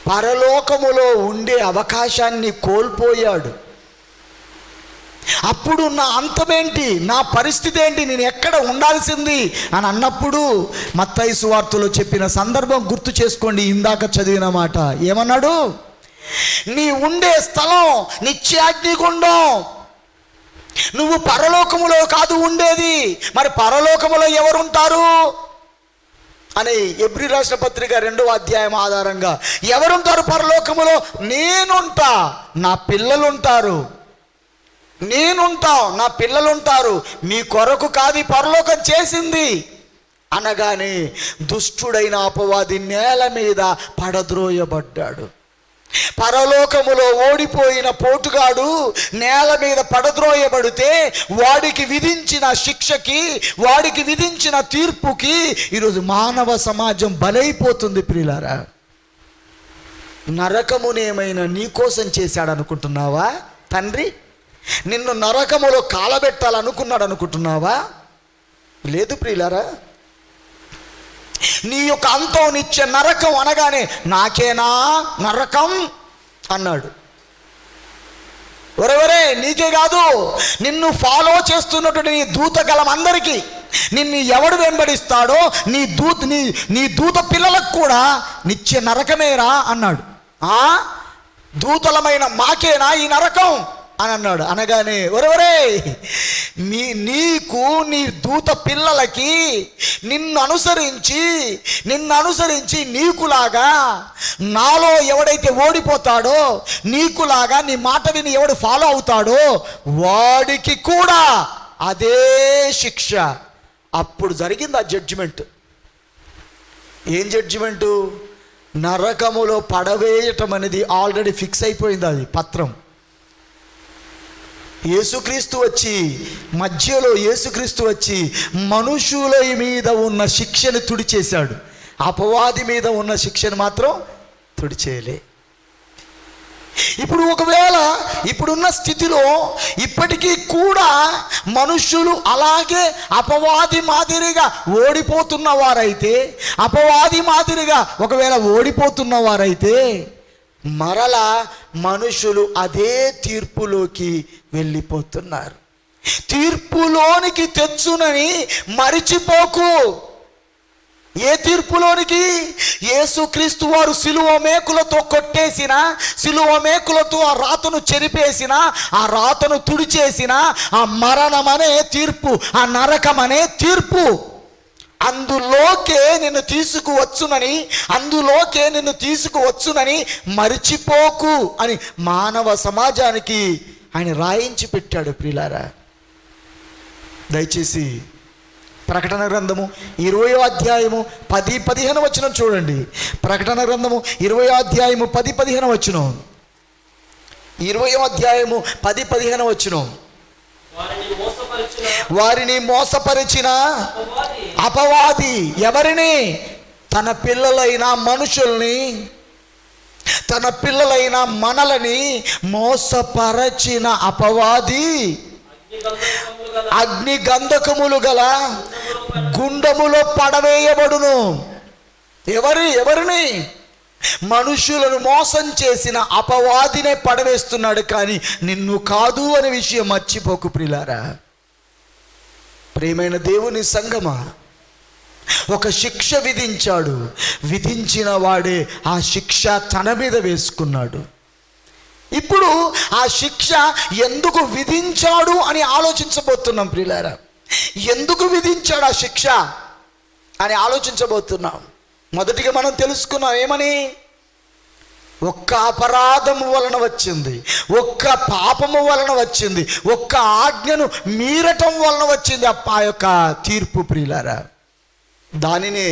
పరలోకములో ఉండే అవకాశాన్ని కోల్పోయాడు. అప్పుడు నా అంతమేంటి, నా పరిస్థితి ఏంటి, నేను ఎక్కడ ఉండాల్సింది అని అన్నప్పుడు మత్తయి సువార్తలో చెప్పిన సందర్భం గుర్తు చేసుకోండి. ఇందాక చదివిన మాట ఏమన్నాడు? నీ ఉండే స్థలం నిత్యాగ్నిగుండం. నువ్వు పరలోకములో కాదు ఉండేది, మరి పరలోకములో ఎవరుంటారు అని హెబ్రీ రాసిన పత్రిక 2వ అధ్యాయం ఆధారంగా ఎవరుంటారు పరలోకములో? నేనుంటా, నా పిల్లలుంటారు. నేనుంటా, నా పిల్లలుంటారు. మీ కొరకు కాదు ఈ పరలోకం చేసింది అనగానే దుష్టుడైన అపవాది నేల మీద పడద్రోయబడ్డాడు. పరలోకములో ఓడిపోయిన పోటుగాడు నేల మీద పడద్రోయబడితే వాడికి విధించిన శిక్షకి, వాడికి విధించిన తీర్పుకి ఈరోజు మానవ సమాజం బలైపోతుంది. ప్రియులారా, నరకమునేమైనా నీకోసం చేశాడు అనుకుంటున్నావా? తండ్రి నిన్ను నరకములో కాలబెట్టాలనుకున్నాడు అనుకుంటున్నావా? లేదు ప్రియులారా. నీ యొక్క అంతం నిత్య నరకం అనగానే నాకేనా నరకం అన్నాడు. ఒరెవరే, నీకే కాదు, నిన్ను ఫాలో చేస్తున్నటువంటి నీ దూతగలం అందరికీ, నిన్ను ఎవడు వెంబడిస్తాడో నీ దూత పిల్లలకు కూడా నిత్య నరకమేరా అన్నాడు. దూతలమైన మాకేనా ఈ నరకం అని అన్నాడు. అనగానే ఒరెవరే, నీకు నీ దూత పిల్లలకి నిన్ను అనుసరించి నీకులాగా నాలో ఎవడైతే ఓడిపోతాడో, నీకులాగా నీ మాట విని ఎవడు ఫాలో అవుతాడో వాడికి కూడా అదే శిక్ష. అప్పుడు జరిగింది ఆ జడ్జిమెంట్. ఏం జడ్జిమెంటు? నరకములో పడవేయటం అనేది ఆల్రెడీ ఫిక్స్ అయిపోయింది. అది పత్రం. యేసుక్రీస్తు వచ్చి మనుషుల మీద ఉన్న శిక్షను తుడిచేశాడు. అపవాది మీద ఉన్న శిక్షను మాత్రం తుడిచేయలే. ఇప్పుడు ఒకవేళ ఇప్పుడున్న స్థితిలో ఇప్పటికీ కూడా మనుషులు అలాగే అపవాది మాదిరిగా ఓడిపోతున్న వారైతే మరలా మనుషులు అదే తీర్పులోకి వెళ్ళిపోతున్నారు. తీర్పులోనికి తెచ్చునని మరిచిపోకు. ఏ తీర్పులోనికి? యేసుక్రీస్తు వారు సిలువ మేకులతో కొట్టేసిన, సిలువ మేకులతో ఆ రాతను చెరిపేసిన, ఆ రాతను తుడిచేసిన ఆ మరణమనే తీర్పు, ఆ నరకమనే తీర్పు, అందులోకే నిన్ను తీసుకువచ్చునని మరిచిపోకు అని మానవ సమాజానికి ఆయన రాయించి పెట్టాడు. ప్రియులారా, దయచేసి ప్రకటన గ్రంథము 20వ అధ్యాయము 10-15 వచనం చూడండి. ప్రకటన గ్రంథము 20వ అధ్యాయము 10-15 వచనం. 20వ అధ్యాయము 10-15 వచనం. వారిని మోసపరిచిన అపవాది ఎవరిని? తన పిల్లలైన మనుషుల్ని, తన పిల్లలైన మనలని మోసపరచిన అపవాది అగ్ని గంధకములు గల గుండములో పడవేయబడును. ఎవరిని? మనుషులను మోసం చేసిన అపవాదినే పడవేస్తున్నాడు, కానీ నిన్ను కాదు అనే విషయం మర్చిపోకు ప్రియులారా. ప్రియమైన దేవుని సంగమా, ఒక శిక్ష విధించిన వాడే ఆ శిక్ష తన మీద వేసుకున్నాడు. ఇప్పుడు ఆ శిక్ష ఎందుకు విధించాడు అని ఆలోచించబోతున్నాం ప్రియులారా. ఎందుకు విధించాడు ఆ శిక్ష అని ఆలోచించబోతున్నాం. మొదటిగా మనం తెలుసుకున్నాం ఏమని? ఒక్క అపరాధము వలన వచ్చింది, ఒక్క పాపము వలన వచ్చింది, ఒక్క ఆజ్ఞను మీరటం వలన వచ్చింది ఆ యొక్క తీర్పు ప్రియులారా. దానినే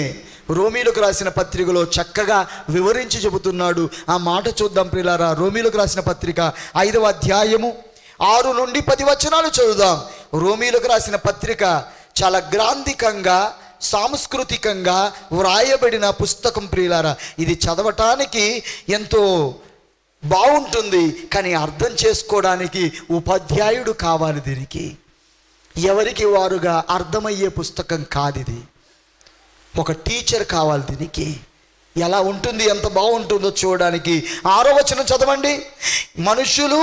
రోమీలకు రాసిన పత్రికలో చక్కగా వివరించి చెబుతున్నాడు. ఆ మాట చూద్దాం ప్రియులారా. రోమీలకు రాసిన పత్రిక 5వ అధ్యాయము 6-10 వచనాలు చదువుదాం. రోమీలకు రాసిన పత్రిక చాలా గ్రాంధికంగా, సాంస్కృతికంగా వ్రాయబడిన పుస్తకం ప్రియులారా. ఇది చదవటానికి ఎంతో బాగుంటుంది, కానీ అర్థం చేసుకోవడానికి ఉపాధ్యాయుడు కావాలి. దీనికి ఎవరికి వారుగా అర్థమయ్యే పుస్తకం కాదు ఇది. ఒక టీచర్ కావాలి దీనికి. ఎలా ఉంటుంది, ఎంత బాగుంటుందో చూడడానికి. 6వ వచనం చదవండి. మనుషులు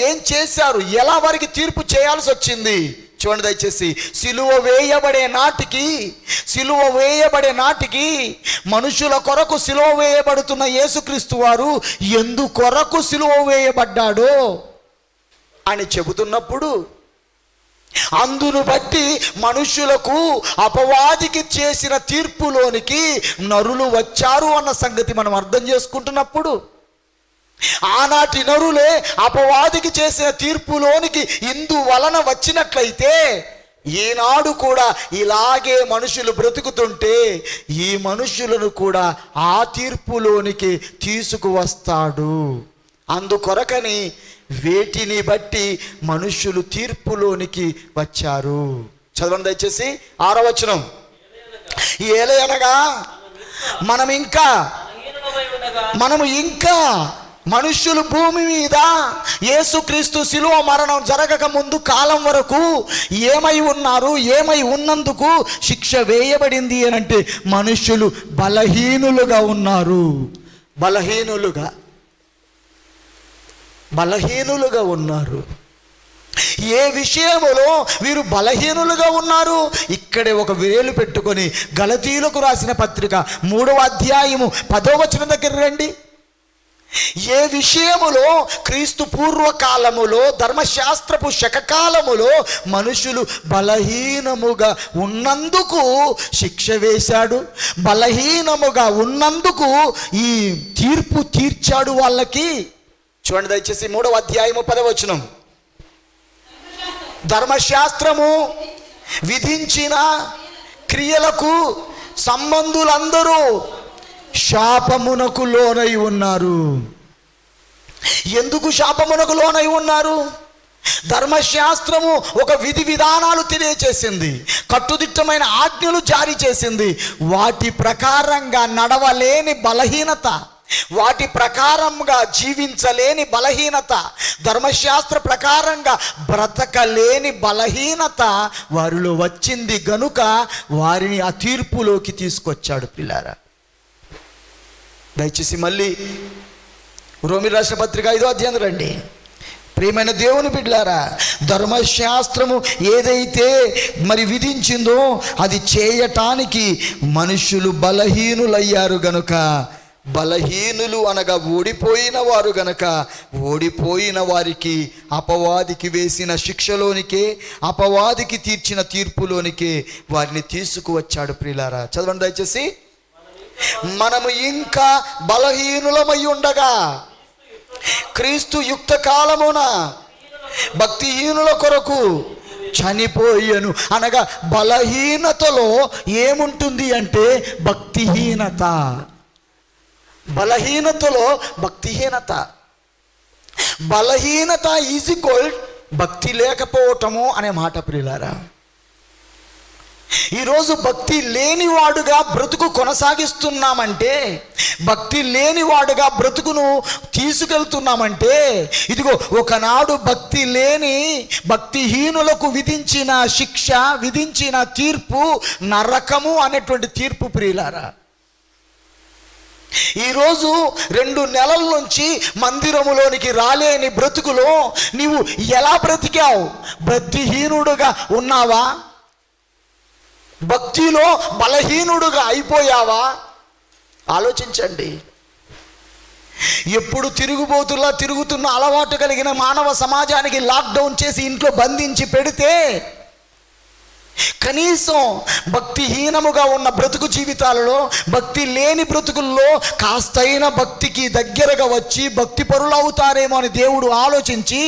ఏం చేశారు, ఎలా వారికి తీర్పు చేయాల్సి వచ్చింది చూడండి దయచేసి. సిలువ వేయబడే నాటికి మనుషుల కొరకు సిలువ వేయబడుతున్న యేసుక్రీస్తు వారు ఎందుకొరకు సిలువ వేయబడ్డాడో అని చెబుతున్నప్పుడు అందును బట్టి మనుషులకు అపవాదికి చేసిన తీర్పులోనికి నరులు వచ్చారు అన్న సంగతి మనం అర్థం చేసుకుంటున్నప్పుడు, ఆనాటి నరులే అపవాదికి చేసిన తీర్పులోనికి ఇందువలన వచ్చినట్లయితే ఈనాడు కూడా ఇలాగే మనుషులు బ్రతుకుతుంటే ఈ మనుషులను కూడా ఆ తీర్పులోనికి తీసుకువస్తాడు. అందుకొరకని వేటిని బట్టి మనుషులు తీర్పులోనికి వచ్చారు. చదవండి దయచేసి 6వ వచనం. ఏలయనగా మనము ఇంకా మనుష్యులు భూమి మీద యేసుక్రీస్తు శిలువ మరణం జరగక ముందు కాలం వరకు ఏమై ఉన్నారు, ఏమై ఉన్నందుకు శిక్ష వేయబడింది అని అంటే మనుష్యులు బలహీనులుగా ఉన్నారు. బలహీనులుగా ఉన్నారు. ఏ విషయములో వీరు బలహీనులుగా ఉన్నారు? ఇక్కడే ఒక వేలు పెట్టుకొని గలతీయులకు రాసిన పత్రిక 3వ అధ్యాయము 10వ వచనం దగ్గర రండి. ఏ విషయములో క్రీస్తు పూర్వకాలములో ధర్మశాస్త్రపు శకకాలములో మనుషులు బలహీనముగా ఉన్నందుకు శిక్ష వేశాడు, బలహీనముగా ఉన్నందుకు ఈ తీర్పు తీర్చాడు వాళ్ళకి. చూడండి దయచేసి 3వ అధ్యాయము 10వ వచనం. ధర్మశాస్త్రము విధించిన క్రియలకు సంబంధులందరూ శాపమునకు లోనై ఉన్నారు. ఎందుకు శాపమునకు లోనై ఉన్నారు? ధర్మశాస్త్రము ఒక విధి విధానాలు తెలియచేసింది, కట్టుదిట్టమైన ఆజ్ఞలు జారీ చేసింది. వాటి ప్రకారంగా నడవలేని బలహీనత, వాటి ప్రకారంగా జీవించలేని బలహీనత, ధర్మశాస్త్ర ప్రకారంగా బ్రతకలేని బలహీనత వారిలో వచ్చింది గనుక వారిని ఆ తీర్పులోకి తీసుకొచ్చాడు. పిల్లారా దయచేసి మళ్ళీ రోమీయులకు రాసిన పత్రిక 5వ అధ్యాయం రండి. ప్రియమైన దేవుని బిడ్డలారా, ధర్మశాస్త్రము ఏదైతే మరి విధించిందో అది చేయటానికి మనుషులు బలహీనులయ్యారు గనుక, బలహీనులు అనగా ఓడిపోయిన వారు గనక, ఓడిపోయిన వారికి అపవాదికి వేసిన శిక్షలోనికే, అపవాదికి తీర్చిన తీర్పులోనికే వారిని తీసుకువచ్చాడు. ప్రియులారా చదవండి దయచేసి. మనము ఇంకా బలహీనులమై ఉండగా క్రీస్తు యుక్త కాలమున భక్తిహీనుల కొరకు చనిపోయాను. అనగా బలహీనతలో ఏముంటుంది అంటే భక్తిహీనత. బలహీనతలో భక్తిహీనత. బలహీనత ఈజ్ ఈక్వల్ భక్తి లేకపోవటము అనే మాట. ప్రియులారా ఈరోజు భక్తి లేనివాడుగా బ్రతుకు కొనసాగిస్తున్నామంటే, భక్తి లేనివాడుగా బ్రతుకును తీసుకెళ్తున్నామంటే, ఇదిగో ఒకనాడు భక్తి లేని భక్తిహీనులకు విధించిన శిక్ష, విధించిన తీర్పు నరకము అనేటువంటి తీర్పు. ప్రియులారా ఈరోజు 2 నెలల నుంచి మందిరములోనికి రాలేని బ్రతుకులో నీవు ఎలా బ్రతికావు? భక్తిహీనుడుగా ఉన్నావా? భక్తిలో బలహీనుడుగా అయిపోయావా? ఆలోచించండి. ఎప్పుడు తిరుగుబోతులా తిరుగుతున్న అలవాటు కలిగిన మానవ సమాజానికి లాక్డౌన్ చేసి ఇంట్లో బంధించి పెడితే కనీసం భక్తిహీనముగా ఉన్న బ్రతుకు జీవితాలలో, భక్తి లేని బ్రతుకుల్లో కాస్తైన భక్తికి దగ్గరగా వచ్చి భక్తి పరులు అవుతారేమో అని దేవుడు ఆలోచించి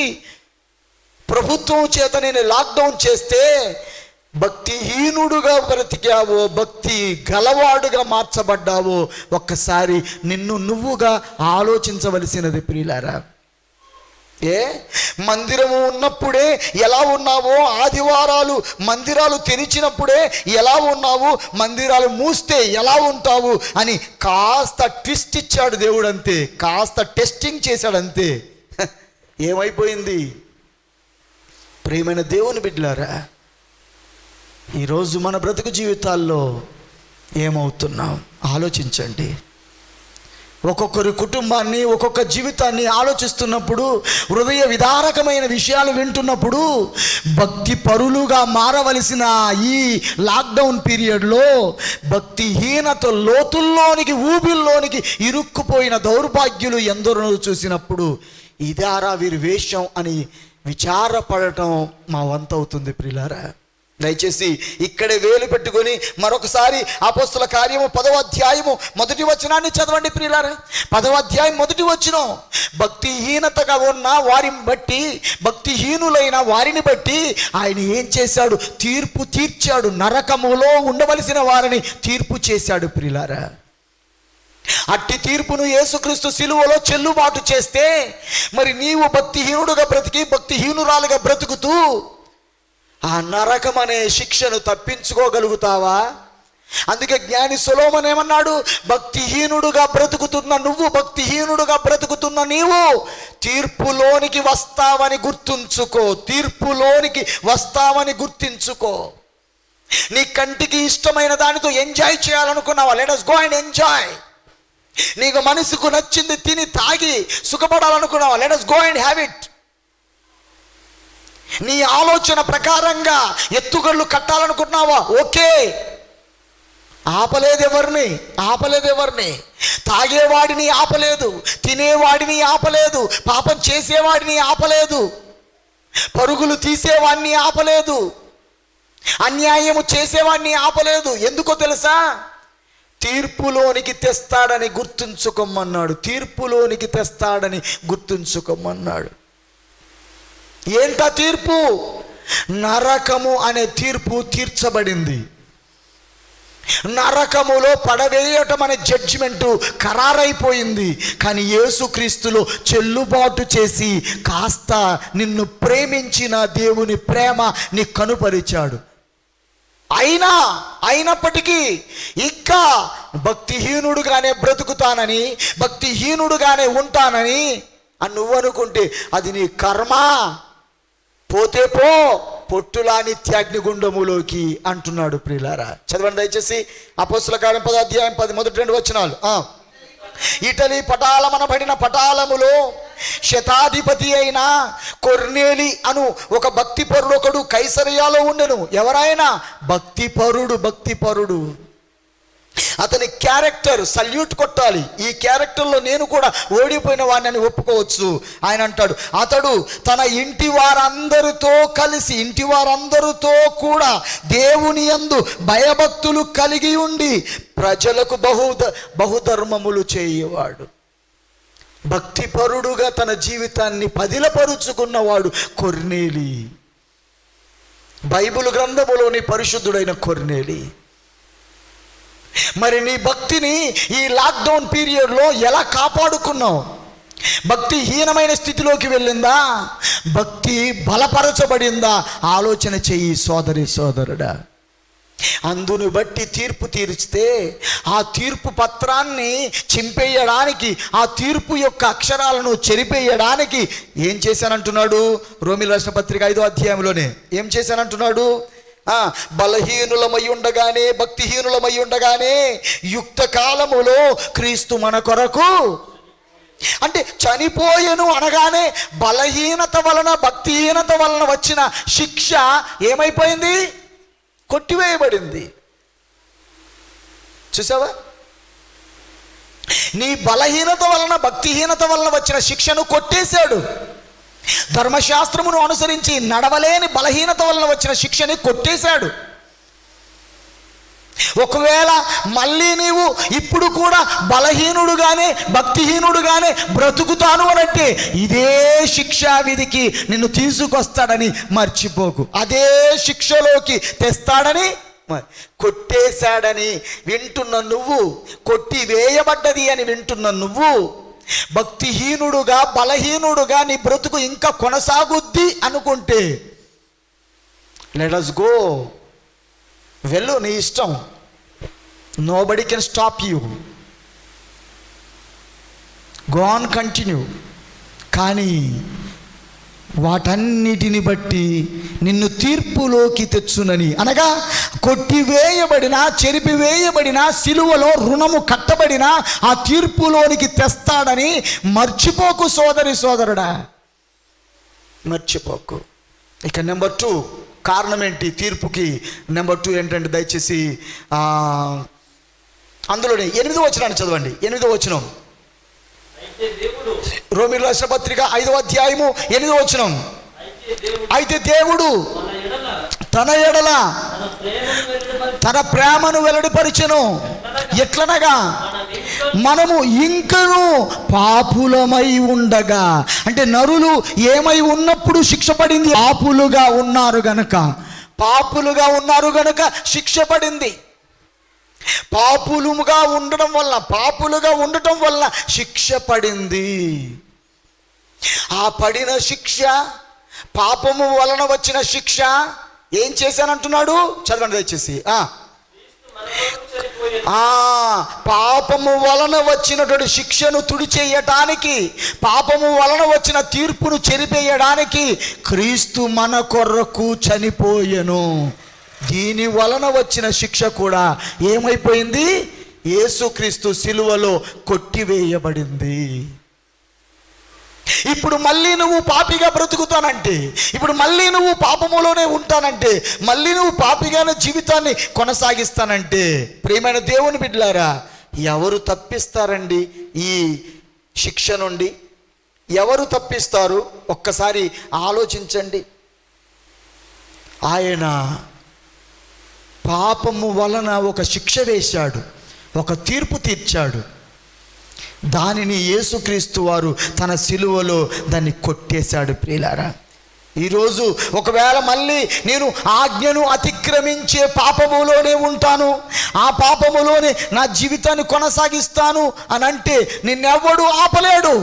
ప్రభుత్వం చేత నేను లాక్డౌన్ చేస్తే భక్తిహీనుడుగా బ్రతికావో, భక్తి గలవాడుగా మార్చబడ్డావో ఒక్కసారి నిన్ను నువ్వుగా ఆలోచించవలసినది. ప్రియులారా మందిరము ఉన్నప్పుడే ఎలా ఉన్నావో, ఆదివారాలు మందిరాలు తెరిచినప్పుడే ఎలా ఉన్నావు, మందిరాలు మూస్తే ఎలా ఉంటావు అని కాస్త ట్విస్ట్ ఇచ్చాడు దేవుడు. అంతే, కాస్త టెస్టింగ్ చేశాడు అంతే. ఏమైపోయింది? ప్రియమైన దేవుని బిడ్డలారా ఈరోజు మన బ్రతుకు జీవితాల్లో ఏమవుతున్నాం ఆలోచించండి. ఒక్కొక్కరి కుటుంబాన్ని, ఒక్కొక్క జీవితాన్ని ఆలోచిస్తున్నప్పుడు, హృదయ విదారకమైన విషయాలు వింటున్నప్పుడు, భక్తి పరులుగా మారవలసిన ఈ లాక్డౌన్ పీరియడ్లో భక్తిహీనత లోతుల్లోనికి, ఊబిల్లోనికి ఇరుక్కుపోయిన దౌర్భాగ్యులు ఎందరో చూసినప్పుడు ఇదారా వీరి వేషం అని విచారపడటం మా వంతు అవుతుంది ప్రియులారా. దయచేసి ఇక్కడే వేలు పెట్టుకొని మరొకసారి అపోస్తల కార్యము 10వ అధ్యాయము 1వ వచనాన్ని చదవండి ప్రియులారా. 10వ అధ్యాయం 1వ వచనం, భక్తిహీనతగా ఉన్న వారిని బట్టి, భక్తిహీనులైన వారిని బట్టి ఆయన ఏం చేశాడు? తీర్పు తీర్చాడు. నరకములో ఉండవలసిన వారిని తీర్పు చేశాడు ప్రియులారా. అట్టి తీర్పును యేసుక్రీస్తు సిలువలో చెల్లుబాటు చేస్తే మరి నీవు భక్తిహీనుడుగా బ్రతికి భక్తిహీనురాలుగా బ్రతుకుతూ ఆ నరకం అనే శిక్షను తప్పించుకోగలుగుతావా? అందుకే జ్ఞాని సొలొమోను ఏమన్నాడు? భక్తిహీనుడుగా బ్రతుకుతున్న నువ్వు, భక్తిహీనుడుగా బ్రతుకుతున్న నీవు తీర్పులోనికి వస్తావని గుర్తుంచుకో. తీర్పులోనికి వస్తావని గుర్తించుకో. నీ కంటికి ఇష్టమైన దానితో ఎంజాయ్ చేయాలనుకున్నావా? Let us go and enjoy. నీకు మనసుకు నచ్చింది తిని తాగి సుఖపడాలనుకున్నావా? Let us go and have it. నీ ఆలోచన ప్రకారంగా ఎత్తుగళ్ళు కట్టాలనుకుంటున్నావా? ఓకే, ఆపలేదు ఎవరిని. తాగేవాడిని ఆపలేదు, తినేవాడిని ఆపలేదు, పాపం చేసేవాడిని ఆపలేదు, పరుగులు తీసేవాడిని ఆపలేదు, అన్యాయము చేసేవాడిని ఆపలేదు. ఎందుకో తెలుసా? తీర్పులోనికి తెస్తాడని గుర్తుంచుకోమన్నాడు. తీర్పులోనికి తెస్తాడని గుర్తుంచుకోమన్నాడు. ఏంటా తీర్పు? నరకము అనే తీర్పు తీర్చబడింది. నరకములో పడవేయటం అనే జడ్జిమెంటు ఖరారైపోయింది. కానీ యేసుక్రీస్తులో చెల్లుబాటు చేసి కాస్త నిన్ను దేవుని ప్రేమ నీ కనుపరిచాడు. అయినప్పటికీ ఇంకా భక్తిహీనుడుగానే బ్రతుకుతానని, భక్తిహీనుడుగానే ఉంటానని నువ్వు అనుకుంటే అది నీ కర్మ. పోతే పో, పొట్టులా నిత్యాగ్నిగుండములోకి అంటున్నాడు ప్రియులారా. చదవండి దయచేసి అపోస్తల కార్యం 10వ అధ్యాయం 1 వచనాలు. ఇటలీ పటాలమనబడిన పటాలములో శతాధిపతి అయిన కొర్నేలి అను ఒక భక్తిపరుడు ఒకడు కైసరయాలో ఉండెను. ఎవరైనా భక్తిపరుడు. అతని క్యారెక్టర్ సల్యూట్ కొట్టాలి. ఈ క్యారెక్టర్లో నేను కూడా ఓడిపోయిన వాడిని అని ఒప్పుకోవచ్చు. ఆయన అంటాడు, అతడు తన ఇంటి వారందరితో కూడా దేవుని యందు భయభక్తులు కలిగి ఉండి ప్రజలకు బహుధర్మములు చేయవాడు. భక్తిపరుడుగా తన జీవితాన్ని పదిలపరుచుకున్నవాడు కొర్నేలి. బైబిల్ గ్రంథములోని పరిశుద్ధుడైన కొర్నేలి. మరి నీ భక్తిని ఈ లాక్డౌన్ పీరియడ్లో ఎలా కాపాడుకున్నావు? భక్తిహీనమైన స్థితిలోకి వెళ్ళిందా? భక్తి బలపరచబడిందా? ఆలోచన చెయ్యి సోదరుడా. అందును బట్టి తీర్పు తీర్చితే ఆ తీర్పు పత్రాన్ని చింపేయడానికి, ఆ తీర్పు యొక్క అక్షరాలను చెరిపేయడానికి ఏం చేశానంటున్నాడు? రోమీయులకు రాసిన పత్రిక 5వ అధ్యాయంలోనే ఏం చేశానంటున్నాడు? బలహీనులమై ఉండగానే, భక్తిహీనులమై ఉండగానే యుక్త కాలములో క్రీస్తు మన కొరకు అంటే చనిపోయెను అనగానే బలహీనత వలన, భక్తిహీనత వలన వచ్చిన శిక్ష ఏమైపోయింది? కొట్టివేయబడింది. చూసావా? నీ బలహీనత వలన, భక్తిహీనత వలన వచ్చిన శిక్షను కొట్టేశాడు. ధర్మశాస్త్రమును అనుసరించి నడవలేని బలహీనత వలన వచ్చిన శిక్షని కొట్టేశాడు. ఒకవేళ మళ్ళీ నీవు ఇప్పుడు కూడా బలహీనుడుగానే, భక్తిహీనుడుగానే బ్రతుకుతాను అనంటే ఇదే శిక్షా విధికి నిన్ను తీసుకొస్తాడని మర్చిపోకు. అదే శిక్షలోకి తెస్తాడని, కొట్టేశాడని వింటున్న నువ్వు, కొట్టి వేయబడ్డది అని వింటున్న నువ్వు, భక్తిహీనుడుగా, బలహీనుడుగా నీ బ్రతుకు ఇంకా కొనసాగుద్ది అనుకుంటే లెట్ us go. వెళ్ళు, నీ ఇష్టం. Nobody can stop you. Go on, continue. కానీ వాటన్నిటిని బట్టి నిన్ను తీర్పులోకి తెచ్చునని, అనగా కొట్టివేయబడిన, చెరిపివేయబడిన, సిలువలో రుణము కట్టబడిన ఆ తీర్పులోనికి తెస్తాడని మర్చిపోకు సోదరుడా, మర్చిపోకు. ఇక నెంబర్ 2 కారణం ఏంటి తీర్పుకి? నెంబర్ 2 ఏంటంటే దయచేసి అందులోనే 8వ వచనాన్ని చదవండి. 8వ వచనం, రోమీయులకు రాసిన పత్రిక 5వ అధ్యాయము 8వ వచనం. అయితే దేవుడు తన ఎడల తన ప్రేమను వెల్లడిపరిచెను. ఎట్లనగా మనము ఇంకను పాపులమై ఉండగా, అంటే నరులు ఏమై ఉన్నప్పుడు శిక్ష పడింది? పాపులుగా ఉన్నారు గనుక శిక్ష పడింది. పాపులుగా ఉండటం వల్ల శిక్ష పడింది. ఆ పడిన శిక్ష, పాపము వలన వచ్చిన శిక్ష ఏం చేశానంటున్నాడు? చదవండి దయచేసి. పాపము వలన వచ్చినటువంటి శిక్షను తుడిచేయటానికి, పాపము వలన వచ్చిన తీర్పును చెరిపేయడానికి క్రీస్తు మన కొరకు చనిపోయెను. దీని వలన వచ్చిన శిక్ష కూడా ఏమైపోయింది? యేసుక్రీస్తు సిలువలో కొట్టివేయబడింది. ఇప్పుడు మళ్ళీ నువ్వు పాపిగా బ్రతుకుతానంటే, ఇప్పుడు మళ్ళీ నువ్వు పాపములోనే ఉంటానంటే, మళ్ళీ నువ్వు పాపిగానే జీవితాన్ని కొనసాగిస్తానంటే, ప్రియమైన దేవుని బిడ్డలారా, ఎవరు తప్పిస్తారండి ఈ శిక్ష నుండి? ఎవరు తప్పిస్తారు? ఒక్కసారి ఆలోచించండి. ఆయన పాపము వలన ఒక శిక్ష వేశాడు, ఒక తీర్పు తీర్చాడు. దానిని యేసుక్రీస్తు వారు తన సిలువలో దాన్ని కొట్టేశాడు. ప్రియులారా, ఈరోజు ఒకవేళ మళ్ళీ నేను ఆజ్ఞను అతిక్రమించే పాపములోనే ఉంటాను, ఆ పాపములోనే నా జీవితాన్ని కొనసాగిస్తాను అని అంటే నిన్నెవ్వడు ఆపలేడు.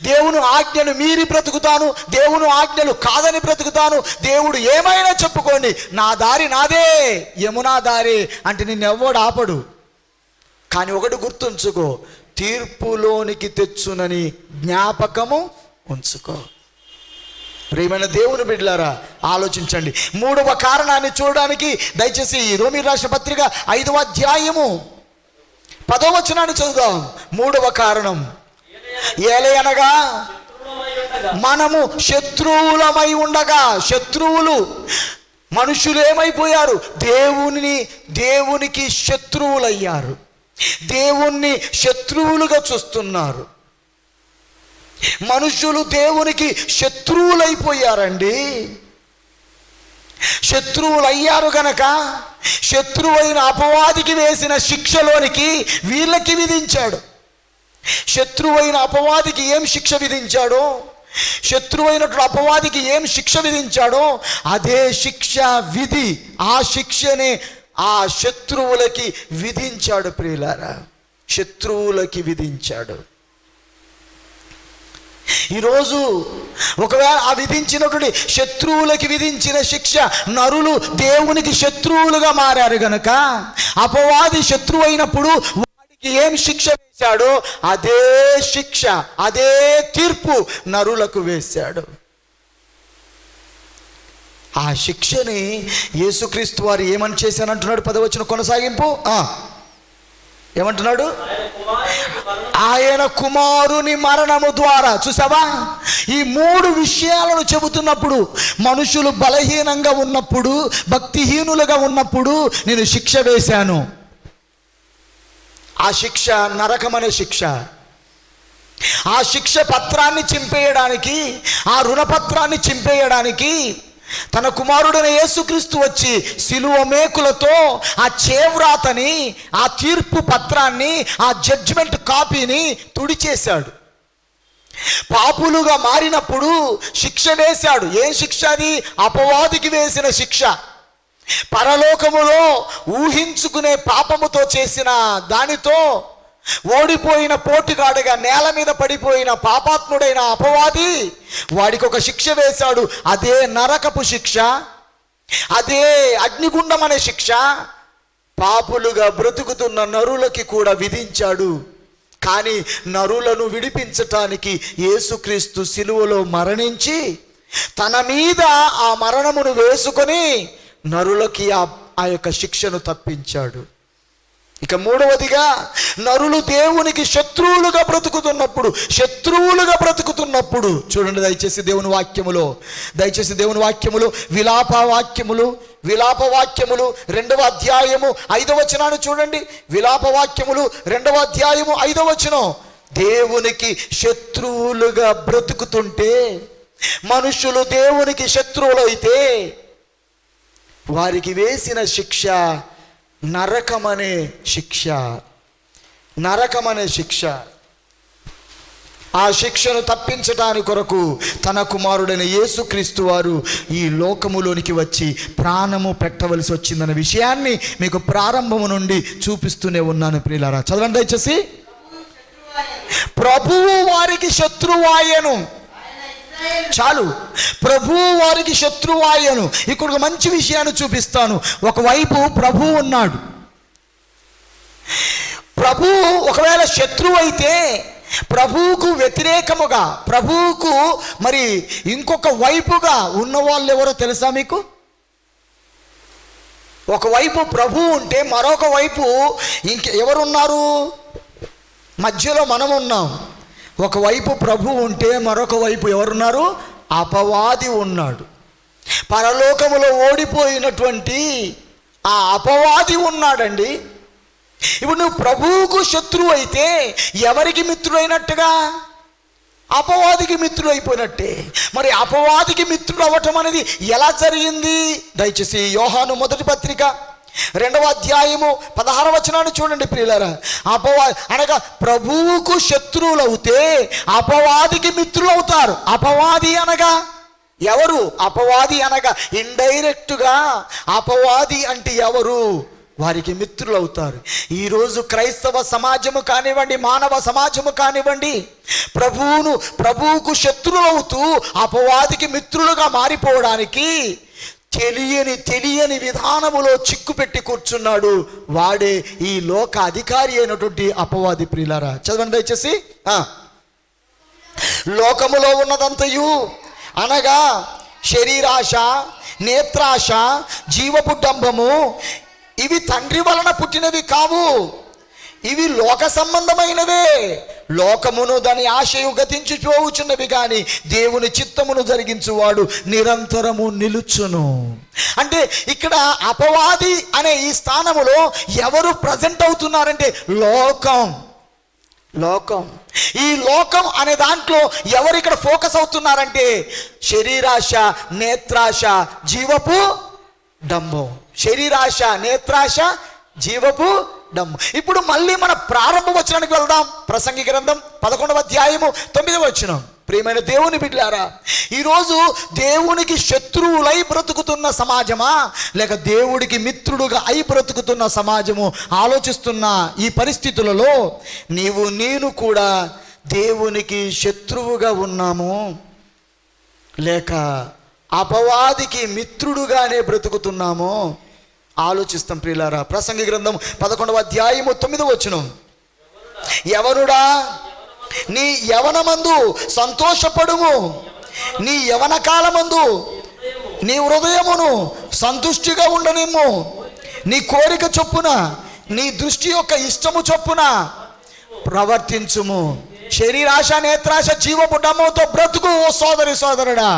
దేవుని ఆజ్ఞను మీరి బ్రతుకుతాను, దేవుని ఆజ్ఞలు కాదని బ్రతుకుతాను, దేవుడు ఏమైనా చెప్పుకోండి, నా దారి నాదే, యమునా దారి అంటే నిన్నెవ్వడు ఆపడు. కానీ ఒకటి గుర్తుంచుకో, తీర్పులోనికి తెచ్చునని జ్ఞాపకము ఉంచుకో. ప్రియమైన దేవుని బిడ్డలారా, ఆలోచించండి. మూడవ కారణాన్ని చూడడానికి దయచేసి రోమీ రాష్ట్ర పత్రిక 5వ అధ్యాయము 10వ వచనాన్ని చదువుదాం. మూడవ కారణం, ఏలయనగా మనము శత్రువులమై ఉండగా, శత్రువులు మనుషులు ఏమైపోయారు? దేవునికి శత్రువులయ్యారు, దేవుణ్ణి శత్రువులుగా చూస్తున్నారు. మనుషులు దేవునికి శత్రువులైపోయారండి. శత్రువులయ్యారు గనక శత్రువైన అపవాదికి వేసిన శిక్షలోనికి వీళ్ళకి విధించాడు. శత్రువైన అపవాదికి ఏం శిక్ష విధించాడో, శత్రువైనటువంటి అపవాదికి ఏం శిక్ష విధించాడో అదే శిక్ష విధి, ఆ శిక్షనే ఆ శత్రువులకి విధించాడు. ప్రియులారా, శత్రువులకి విధించాడు. ఈరోజు ఒకవేళ ఆ విధించినటువంటి శత్రువులకి విధించిన శిక్ష, నరులు దేవునికి శత్రువులుగా మారారు గనక అపవాది శత్రువు అయినప్పుడు వాడికి ఏం శిక్ష వేశాడో అదే శిక్ష, అదే తీర్పు నరులకు వేశాడు. ఆ శిక్షని యేసుక్రీస్తు వారు ఏమని చేశానంటున్నాడు? 10వ వచనం కొనసాగింపు ఏమంటున్నాడు? ఆయన కుమారుని మరణము ద్వారా. చూసావా, ఈ 3 విషయాలను చెబుతున్నప్పుడు మనుషులు బలహీనంగా ఉన్నప్పుడు, భక్తిహీనులుగా ఉన్నప్పుడు నేను శిక్ష వేశాను. ఆ శిక్ష నరకమనే శిక్ష. ఆ శిక్ష పత్రాన్ని చింపేయడానికి, ఆ రుణపత్రాన్ని చింపేయడానికి తన కుమారుడైన యేసుక్రీస్తు వచ్చి సిలువ మేకులతో ఆ చేవ్రాతని, ఆ తీర్పు పత్రాన్ని, ఆ జడ్జిమెంట్ కాపీని తుడిచేశాడు. పాపులుగా మారినప్పుడు శిక్ష వేశాడు. ఏ శిక్ష అది? అపవాదికి వేసిన శిక్ష. పరలోకములో ఊహించుకునే పాపముతో చేసిన దానితో ఓడిపోయిన పోటుగాడుగా నేల మీద పడిపోయిన పాపాత్ముడైన అపవాది వాడికి ఒక శిక్ష వేశాడు. అదే నరకపు శిక్ష, అదే అగ్నిగుండం అనే శిక్ష పాపులుగా బ్రతుకుతున్న నరులకి కూడా విధించాడు. కానీ నరులను విడిపించటానికి యేసుక్రీస్తు సిలువలో మరణించి తన మీద ఆ మరణమును వేసుకొని నరులకి ఆ యొక్క శిక్షను తప్పించాడు. ఇక మూడవదిగా, నరులు దేవునికి శత్రువులుగా బ్రతుకుతున్నప్పుడు చూడండి దయచేసి దేవుని వాక్యములో విలాప వాక్యములు 2వ అధ్యాయము 5వ వచనాన్ని చూడండి. విలాప వాక్యములు 2వ అధ్యాయము 5వ వచనం. దేవునికి శత్రువులుగా బ్రతుకుతుంటే మనుషులు దేవునికి శత్రువులైతే వారికి వేసిన శిక్ష నరకమనే శిక్ష. నరకమనే శిక్ష. ఆ శిక్షను తప్పించడానికి కొరకు తన కుమారుడైన యేసుక్రీస్తు వారు ఈ లోకములోనికి వచ్చి ప్రాణము పెట్టవలసి వచ్చిందన్న విషయాన్ని మీకు ప్రారంభము నుండి చూపిస్తూనే ఉన్నాను ప్రియులారా. చదవండి దయచేసి. ప్రభువు వారికి శత్రువాయను. చాలు, ప్రభువు వారికి శత్రువాయను. ఇక్కడ ఒక మంచి విషయాన్ని చూపిస్తాను. ఒకవైపు ప్రభువు ఉన్నాడు. ప్రభువు ఒకవేళ శత్రువు అయితే ప్రభువుకు వ్యతిరేకముగా, ప్రభువుకు మరి ఇంకొక వైపుగా ఉన్న వాళ్ళు ఎవరో తెలుసా మీకు? ఒకవైపు ప్రభువు ఉంటే మరొక వైపు ఎవరున్నారు? మధ్యలో మనం ఉన్నాం. ఒకవైపు ప్రభువు ఉంటే మరొక వైపు ఎవరున్నారు? అపవాది ఉన్నాడు. పరలోకములో ఓడిపోయినటువంటి ఆ అపవాది ఉన్నాడండి. ఇప్పుడు నువ్వు ప్రభువుకు శత్రువు అయితే ఎవరికి మిత్రుడైనట్టుగా? అపవాదికి మిత్రుడు అయిపోయినట్టే. మరి అపవాదికి మిత్రుడు అవ్వటం అనేది ఎలా జరిగింది? దయచేసి యోహాను మొదటి పత్రిక 2వ అధ్యాయము 16వ వచనాన్ని చూడండి ప్రియులారా. అనగా ప్రభువుకు శత్రువులవుతే అపవాదికి మిత్రులు అవుతారు. అపవాది అనగా ఎవరు? అపవాది అనగా ఇండైరెక్ట్గా అపవాది అంటే ఎవరు? వారికి మిత్రులు అవుతారు. ఈరోజు క్రైస్తవ సమాజము కానివ్వండి, మానవ సమాజము కానివ్వండి, ప్రభువుకు శత్రువులవుతూ అపవాదికి మిత్రులుగా మారిపోవడానికి తెలియని విధానములో చిక్కుపెట్టి కూర్చున్నాడు. వాడే ఈ లోక అధికారి అయినటువంటి అపవాది ప్రియులారా. చదవండి దయచేసి. లోకములో ఉన్నదంతయు అనగా శరీరాశ, నేత్రాశ, జీవపు డంబము ఇవి తండ్రి వలన పుట్టినవి కావు, ఇవి లోక సంబంధమైనవే. లోకమును దాని ఆశయు గతించిపోవచ్చున్నవి కానీ దేవుని చిత్తమును జరిగించువాడు నిరంతరము నిలుచును. అంటే ఇక్కడ అపవాది అనే ఈ స్థానములో ఎవరు ప్రజెంట్ అవుతున్నారంటే లోకం. ఈ లోకం అనే దాంట్లో ఎవరు ఇక్కడ ఫోకస్ అవుతున్నారంటే శరీరాశ, నేత్రాశ, జీవపు డంబం. శరీరాశ, నేత్రాశ, జీవపు డంబం. ఇప్పుడు మళ్ళీ మన ప్రారంభ వచనానికి వెళ్దాం. ప్రసంగి గ్రంథం 11వ అధ్యాయము 9వ వచనం. ప్రియమైన దేవుని బిడ్డలారా, ఈరోజు దేవునికి శత్రువులై బ్రతుకుతున్న సమాజమా లేక దేవుడికి మిత్రుడుగా అయి బ్రతుకుతున్న సమాజము ఆలోచిస్తున్న ఈ పరిస్థితులలో నేను కూడా దేవునికి శత్రువుగా ఉన్నాము లేక అపవాదికి మిత్రుడుగానే బ్రతుకుతున్నాము ఆలోచిస్తాం ప్రియులారా. ప్రసంగి గ్రంథం 11వ అధ్యాయము 9వ వచనం. యవనుడా, నీ యవనమందు సంతోషపడుము, నీ యవన కాలమందు నీ హృదయమును సంతుష్టిగా ఉండనిమ్ము, నీ కోరిక చొప్పున నీ దృష్టి యొక్క ఇష్టము చొప్పున ప్రవర్తించుము. శరీరాశ, నేత్రాశ, జీవపు డంబముతో బ్రతుకు ఓ సోదరుడా.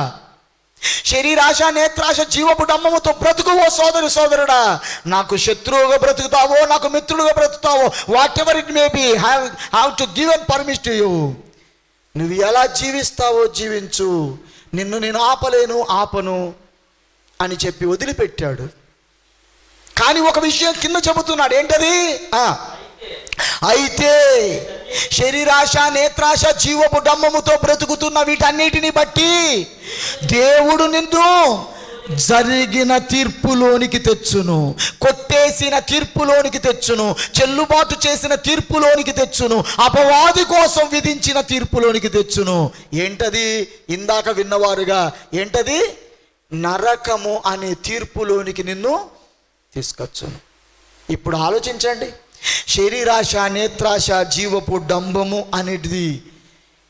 శరీరాశ, నేత్రాశ, జీవపు డంబముతో బ్రతుకు ఓ సోదరుడా. నాకు శత్రువుగా బ్రతుకుతావో, నాకు మిత్రుడుగా బ్రతుకుతావో, whatever it may be, have to give and permission to you. నువ్వు ఎలా జీవిస్తావో జీవించు, నిన్ను నేను ఆపను అని చెప్పి వదిలిపెట్టాడు. కానీ ఒక విషయం కింద చెబుతున్నాడు. ఏంటది? అయితే శరీరాశ, నేత్రాశ, జీవపు డంబముతో బ్రతుకుతున్న వీటన్నిటిని బట్టి దేవుడు నిన్ను జరిగిన తీర్పులోనికి తెచ్చును, కొట్టేసిన తీర్పులోనికి తెచ్చును, చెల్లుబాటు చేసిన తీర్పులోనికి తెచ్చును, అపవాది కోసం విధించిన తీర్పులోనికి తెచ్చును. ఏంటది? ఇందాక విన్నవారుగా ఏంటది? నరకము అనే తీర్పులోనికి నిన్ను తీసుకొచ్చును. ఇప్పుడు ఆలోచించండి. శరీరాశ, నేత్రాశ, జీవపు డంబము అనేది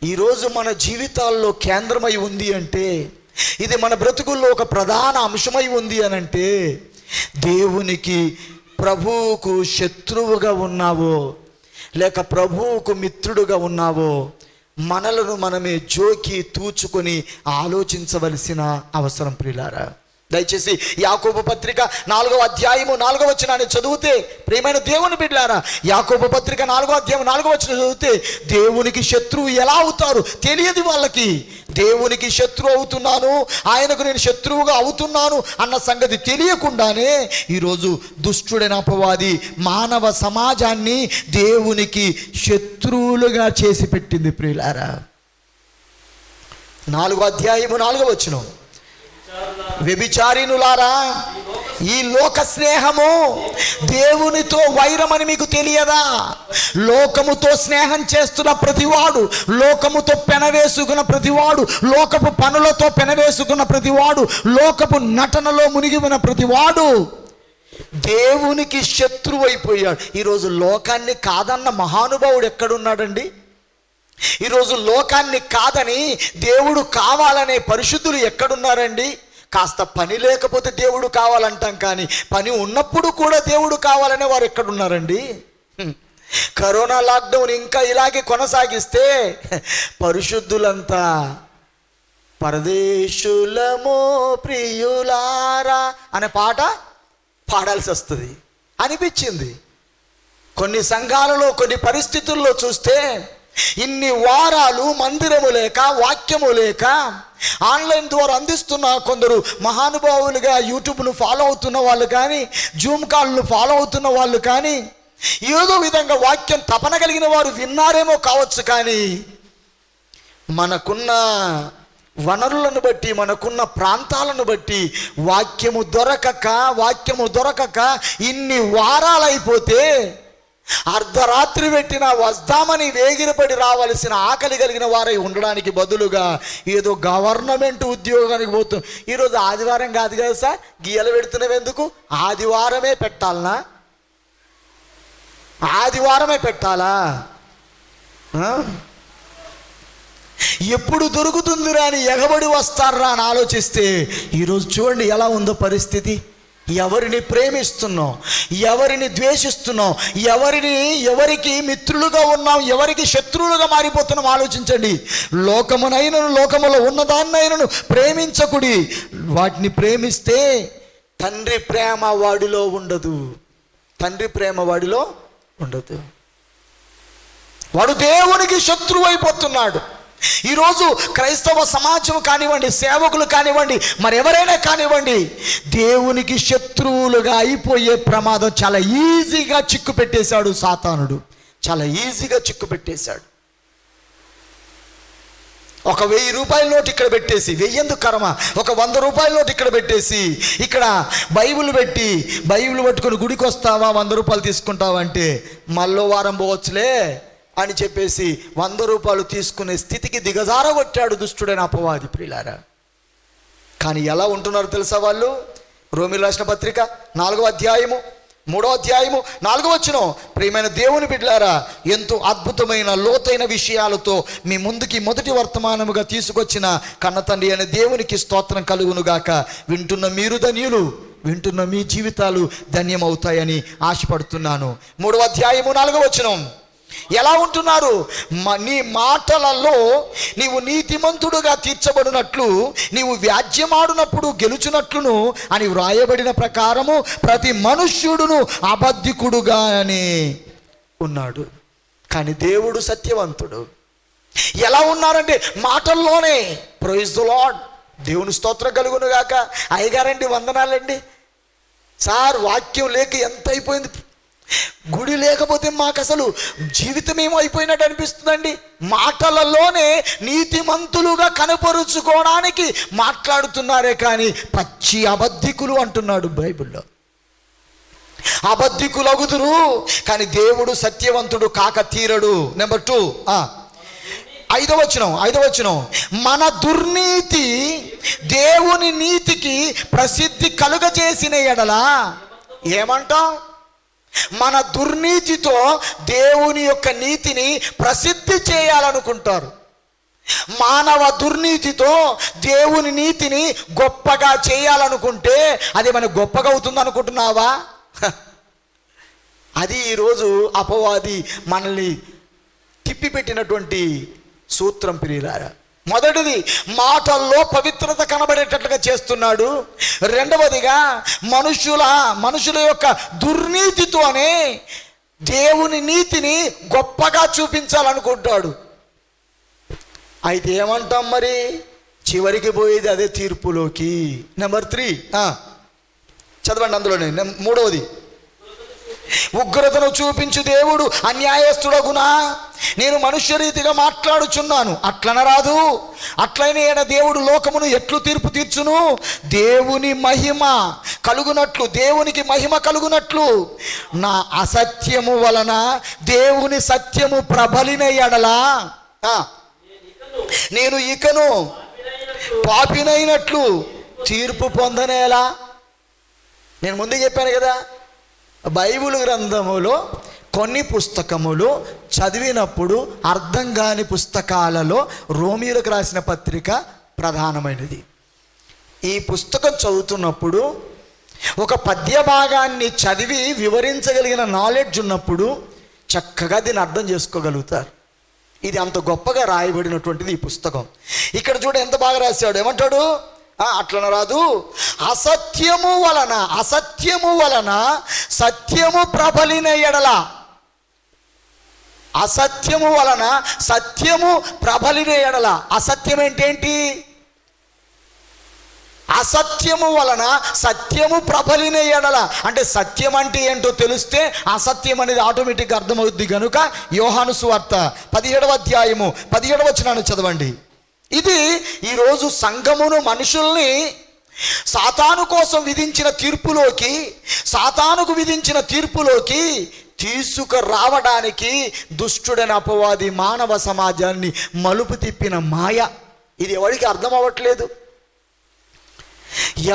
ఈరోజు మన జీవితాల్లో కేంద్రమై ఉంది అంటే, ఇది మన బ్రతుకుల్లో ఒక ప్రధాన అంశమై ఉంది అని అంటే, దేవునికి ప్రభువుకు శత్రువుగా ఉన్నావో లేక ప్రభువుకు మిత్రుడుగా ఉన్నావో మనలను మనమే జోకి తూచుకొని ఆలోచించవలసిన అవసరం ప్రియులారా. దయచేసి యాకోబు పత్రిక 4వ అధ్యాయము 4వ వచనాన్ని చదివితే, ప్రియమైన దేవుని బిడ్డలారా, యాకోబు పత్రిక 4వ అధ్యాయం 4వ వచనం చదివితే, దేవునికి శత్రువు ఎలా అవుతారు తెలియదు వాళ్ళకి. దేవునికి శత్రువు అవుతున్నాను, ఆయనకు నేను శత్రువుగా అవుతున్నాను అన్న సంగతి తెలియకుండానే ఈరోజు దుష్టుడైన అపవాది మానవ సమాజాన్ని దేవునికి శత్రువులుగా చేసి పెట్టింది. ప్రియులారా, 4వ అధ్యాయము 4వ వచనం, వ్యభిచారిణులారా, ఈ లోక స్నేహము దేవునితో వైరమని మీకు తెలియదా? లోకముతో స్నేహం చేస్తున్న ప్రతివాడు, లోకముతో పెనవేసుకున్న ప్రతివాడు, లోకపు పనులతో పెనవేసుకున్న ప్రతివాడు, లోకపు నటనలో మునిగి ఉన్న ప్రతివాడు దేవునికి శత్రువు అయిపోయాడు. ఈరోజు లోకాన్ని కాదన్న మహానుభావుడు ఎక్కడున్నాడండి? ఈరోజు లోకాన్ని కాదని దేవుడు కావాలనే పరిశుద్ధులు ఎక్కడున్నారండి? కాస్త పని లేకపోతే దేవుడు కావాలంటాం, కానీ పని ఉన్నప్పుడు కూడా దేవుడు కావాలనే వారు ఎక్కడున్నారండి? కరోనా లాక్డౌన్ ఇంకా ఇలాగే కొనసాగిస్తే పరిశుద్ధులంతా పరదేశులమో ప్రియులారా అనే పాట పాడాల్సి వస్తుంది అనిపించింది. కొన్ని సంఘాలలో కొన్ని పరిస్థితుల్లో చూస్తే ఇన్ని వారాలు మందిరము లేక, వాక్యము లేక, ఆన్లైన్ ద్వారా అందిస్తున్న కొందరు మహానుభావులుగా యూట్యూబ్ను ఫాలో అవుతున్న వాళ్ళు కానీ, జూమ్ కాల్ను ఫాలో అవుతున్న వాళ్ళు కానీ, ఏదో విధంగా వాక్యం తపన కలిగిన వారు విన్నారేమో కావచ్చు, కానీ మనకున్న వనరులను బట్టి, మనకున్న ప్రాంతాలను బట్టి వాక్యము దొరకక ఇన్ని వారాలైపోతే అర్ధరాత్రి పెట్టినా వస్తామని వేగిరపడి రావాల్సిన ఆకలి కలిగిన వారై ఉండడానికి బదులుగా ఏదో గవర్నమెంట్ ఉద్యోగానికి పోతుంది. ఈరోజు ఆదివారం కాదు కదా సార్, గీయలు పెడుతున్నావు ఎందుకు? ఆదివారమే పెట్టాలనా? ఆదివారమే పెట్టాలా? ఎప్పుడు దొరుకుతుందిరా అని ఎగబడి వస్తారా అని ఆలోచిస్తే ఈరోజు చూడండి ఎలా ఉందో పరిస్థితి. ఎవరిని ప్రేమిస్తున్నాం, ఎవరిని ద్వేషిస్తున్నాం, ఎవరికి మిత్రులుగా ఉన్నాం, ఎవరికి శత్రువులుగా మారిపోతున్నాం ఆలోచించండి. లోకమునైనను, లోకములో ఉన్నదాన్నైనను ప్రేమించకుడి. వాటిని ప్రేమిస్తే తండ్రి ప్రేమ వాడిలో ఉండదు. తండ్రి ప్రేమ వాడిలో ఉండదు. వాడు దేవునికి శత్రువు అయిపోతున్నాడు. ఈరోజు క్రైస్తవ సమాజం కానివ్వండి, సేవకులు కానివ్వండి, మరెవరైనా కానివ్వండి, దేవునికి శత్రువులుగా అయిపోయే ప్రమాదం చాలా ఈజీగా చిక్కు పెట్టేశాడు సాతానుడు. చాలా ఈజీగా చిక్కు పెట్టేశాడు. ఒక 1000 రూపాయల నోటు ఇక్కడ పెట్టేసి, 1000 ఎందుకు కర్మ, ఒక 100 రూపాయల నోటు ఇక్కడ పెట్టేసి, ఇక్కడ బైబిల్ పెట్టి, బైబిల్ పట్టుకొని గుడికి వస్తావా 100 రూపాయలు తీసుకుంటావా అంటే మళ్ళీ వారం పోవచ్చులే అని చెప్పేసి 100 రూపాయలు తీసుకునే స్థితికి దిగజారగొట్టాడు దుష్టుడైన అపవాది. ప్రియులారా, కానీ ఎలా ఉంటున్నారు తెలుసా వాళ్ళు? రోమీయులకు రాసిన పత్రిక 4వ అధ్యాయము 3వ అధ్యాయము 4వ వచనం, ప్రియమైన దేవుని బిడ్డలారా, ఎంతో అద్భుతమైన లోతైన విషయాలతో మీ ముందుకి మొదటి వర్తమానముగా తీసుకొచ్చిన కన్నతండ్రి అనే దేవునికి స్తోత్రం కలుగునుగాక. వింటున్న మీరు ధన్యులు, వింటున్న మీ జీవితాలు ధన్యమవుతాయని ఆశపడుతున్నాను. 3వ అధ్యాయము 4వ వచనం, ఎలా ఉంటున్నారు? నీ మాటలలో నీవు నీతిమంతుడుగా తీర్చబడినట్లు, నీవు వ్యాజ్యమాడినప్పుడు గెలుచునట్లును అని వ్రాయబడిన ప్రకారము ప్రతి మనుష్యుడును అబద్ధికుడుగానే ఉన్నాడు. కానీ దేవుడు సత్యవంతుడు. ఎలా ఉన్నారంటే మాటల్లోనే. ప్రైజ్ ది లార్డ్, దేవుని స్తోత్రం కలుగును గాక. అయ్యగారండి వందనాలండి. సార్ వాక్యం లేక ఎంత అయిపోయింది, గుడి లేకపోతే మాకు అసలు జీవితం ఏమో అయిపోయినట్టు అనిపిస్తుందండి. మాటలలోనే నీతిమంతులుగా కనపరుచుకోవడానికి మాట్లాడుతున్నారే కానీ పచ్చి అబద్ధికులు అంటున్నాడు బైబిల్లో. అబద్ధికులు అగుదురు కానీ దేవుడు సత్యవంతుడు కాక తీరడు. నెంబర్ 2, 5వ వచనం, మన దుర్నీతి దేవుని నీతికి ప్రసిద్ధి కలుగజేసిన ఎడల ఏమంటాం? మన దుర్నీతితో దేవుని యొక్క నీతిని ప్రసిద్ధి చేయాలనుకుంటారు. మానవ దుర్నీతితో దేవుని నీతిని గొప్పగా చేయాలనుకుంటే అది మన గొప్పగా అవుతుంది అనుకుంటున్నావా? అది ఈరోజు అపవాది మనల్ని తిప్పిపెట్టినటువంటి సూత్రం. ప్రియులారా, మొదటిది, మాటల్లో పవిత్రత కనబడేటట్లుగా చేస్తున్నాడు. రెండవదిగా మనుషుల యొక్క దుర్నీతితోనే దేవుని నీతిని గొప్పగా చూపించాలనుకుంటాడు. అయితే ఏమంటాం మరి? చివరికి పోయేది అదే తీర్పులోకి. నెంబర్ 3 చదవండి, అందులోనే మూడవది, ఉగ్రతను చూపించు దేవుడు అన్యాయస్తుడగునా? నేను మనుష్య రీతిగా మాట్లాడుచున్నాను, అట్లనరాదు. అట్లయిన దేవుడు లోకమును ఎట్లు తీర్పు తీర్చును? దేవుని మహిమ కలుగునట్లు, దేవునికి మహిమ కలుగునట్లు నా అసత్యము వలన దేవుని సత్యము ప్రబలిన ఎడలా నేను ఇకను పాపినైనట్లు తీర్పు పొందనేలా. నేను ముందే చెప్పాను కదా, బైబిల్ గ్రంథములో కొన్ని పుస్తకములు చదివినప్పుడు అర్థం కాని పుస్తకాలలో రోమీయులకు రాసిన పత్రిక ప్రధానమైనది. ఈ పుస్తకం చదువుతున్నప్పుడు ఒక పద్య భాగాన్ని చదివి వివరించగలిగిన నాలెడ్జ్ ఉన్నప్పుడు చక్కగా దీన్ని అర్థం చేసుకోగలుగుతారు. ఇది అంత గొప్పగా రాయబడినటువంటిది ఈ పుస్తకం. ఇక్కడ చూడ ఎంత బాగా రాశాడు. ఏమంటాడు? అట్లన రాదు, అసత్యము వలన సత్యము ప్రబలిన ఎడల. అసత్యము వలన సత్యము ప్రబలిన ఎడల. అసత్యం ఏంటేంటి? అసత్యము వలన సత్యము ప్రబలిన ఎడల అంటే సత్యం అంటే ఏంటో తెలిస్తే అసత్యం అనేది ఆటోమేటిక్గా అర్థమవుద్ది. కనుక యోహాను సువార్త 17వ అధ్యాయము 17వ వచనాన్ని చదవండి. ఇది ఈరోజు సంఘమును, మనుషుల్ని సాతాను కోసం విధించిన తీర్పులోకి, సాతానుకు విధించిన తీర్పులోకి తీసుకురావడానికి దుష్టుడైన అపవాది మానవ సమాజాన్ని మలుపు తిప్పిన మాయ. ఇది ఎవరికి అర్థం అవ్వట్లేదు.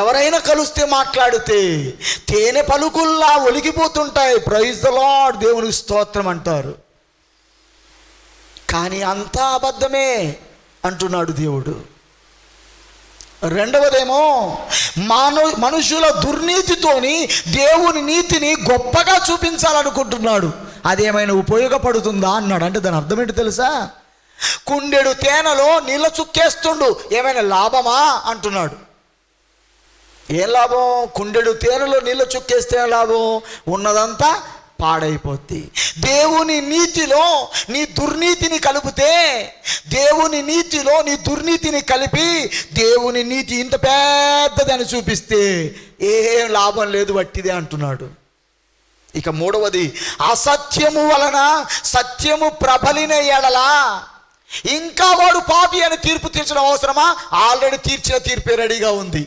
ఎవరైనా కలిస్తే మాట్లాడితే తేనె పలుకుల్లా ఒలిగిపోతుంటాయి. ప్రైజ్ ద లార్డ్, దేవునికి స్తోత్రం అంటారు. కానీ అంతా అబద్ధమే అంటున్నాడు దేవుడు. రెండవదేమో మనుషుల దుర్నీతితోని దేవుని నీతిని గొప్పగా చూపించాలనుకుంటున్నాడు. అదేమైనా ఉపయోగపడుతుందా అన్నాడు. అంటే దాని అర్థం ఏంటో తెలుసా? కుండెడు తేనెలో నీళ్ళ చుక్కేస్తుండు, ఏమైనా లాభమా అంటున్నాడు. ఏం లాభం? కుండెడు తేనెలో నీళ్ళ చుక్కేస్తే లాభం? ఉన్నదంతా పాడైపోద్ది. దేవుని నీతిలో నీ దుర్నీతిని కలిపితే, దేవుని నీతిలో నీ దుర్నీతిని కలిపి దేవుని నీతి ఇంత పెద్దదని చూపిస్తే ఏం లాభం లేదు, వట్టిదే అంటున్నాడు. ఇక మూడవది, అసత్యము వలన సత్యము ప్రబలిన ఎడలా. ఇంకా వాడు పాపి అని తీర్పు తీర్చడం అవసరమా? ఆల్రెడీ తీర్చిన తీర్పే రెడీగా ఉంది.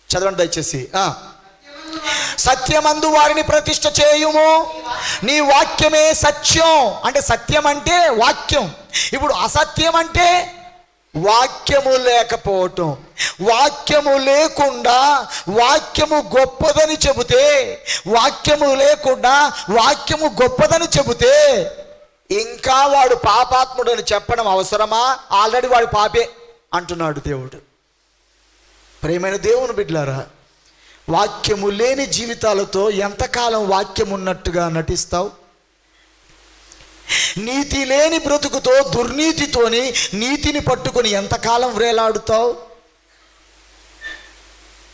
చదవండి దయచేసి. సత్యమందు వారిని ప్రతిష్ఠ చేయుము, నీ వాక్యమే సత్యం. అంటే సత్యం అంటే వాక్యం. ఇప్పుడు అసత్యం అంటే వాక్యము లేకపోవటం. వాక్యము లేకుండా వాక్యము గొప్పదని చెబితే, వాక్యము లేకుండా వాక్యము గొప్పదని చెబితే ఇంకా వాడు పాపాత్ముడు అని చెప్పడం అవసరమా? ఆల్రెడీ వాడు పాపే అంటున్నాడు దేవుడు. ప్రియమైన దేవుని బిడ్డలారా, వాక్యము లేని జీవితాలతో ఎంతకాలం వాక్యం ఉన్నట్టుగా నటిస్తావు? నీతి లేని బ్రతుకుతో, దుర్నీతితోని నీతిని పట్టుకొని ఎంతకాలం వ్రేలాడుతావు?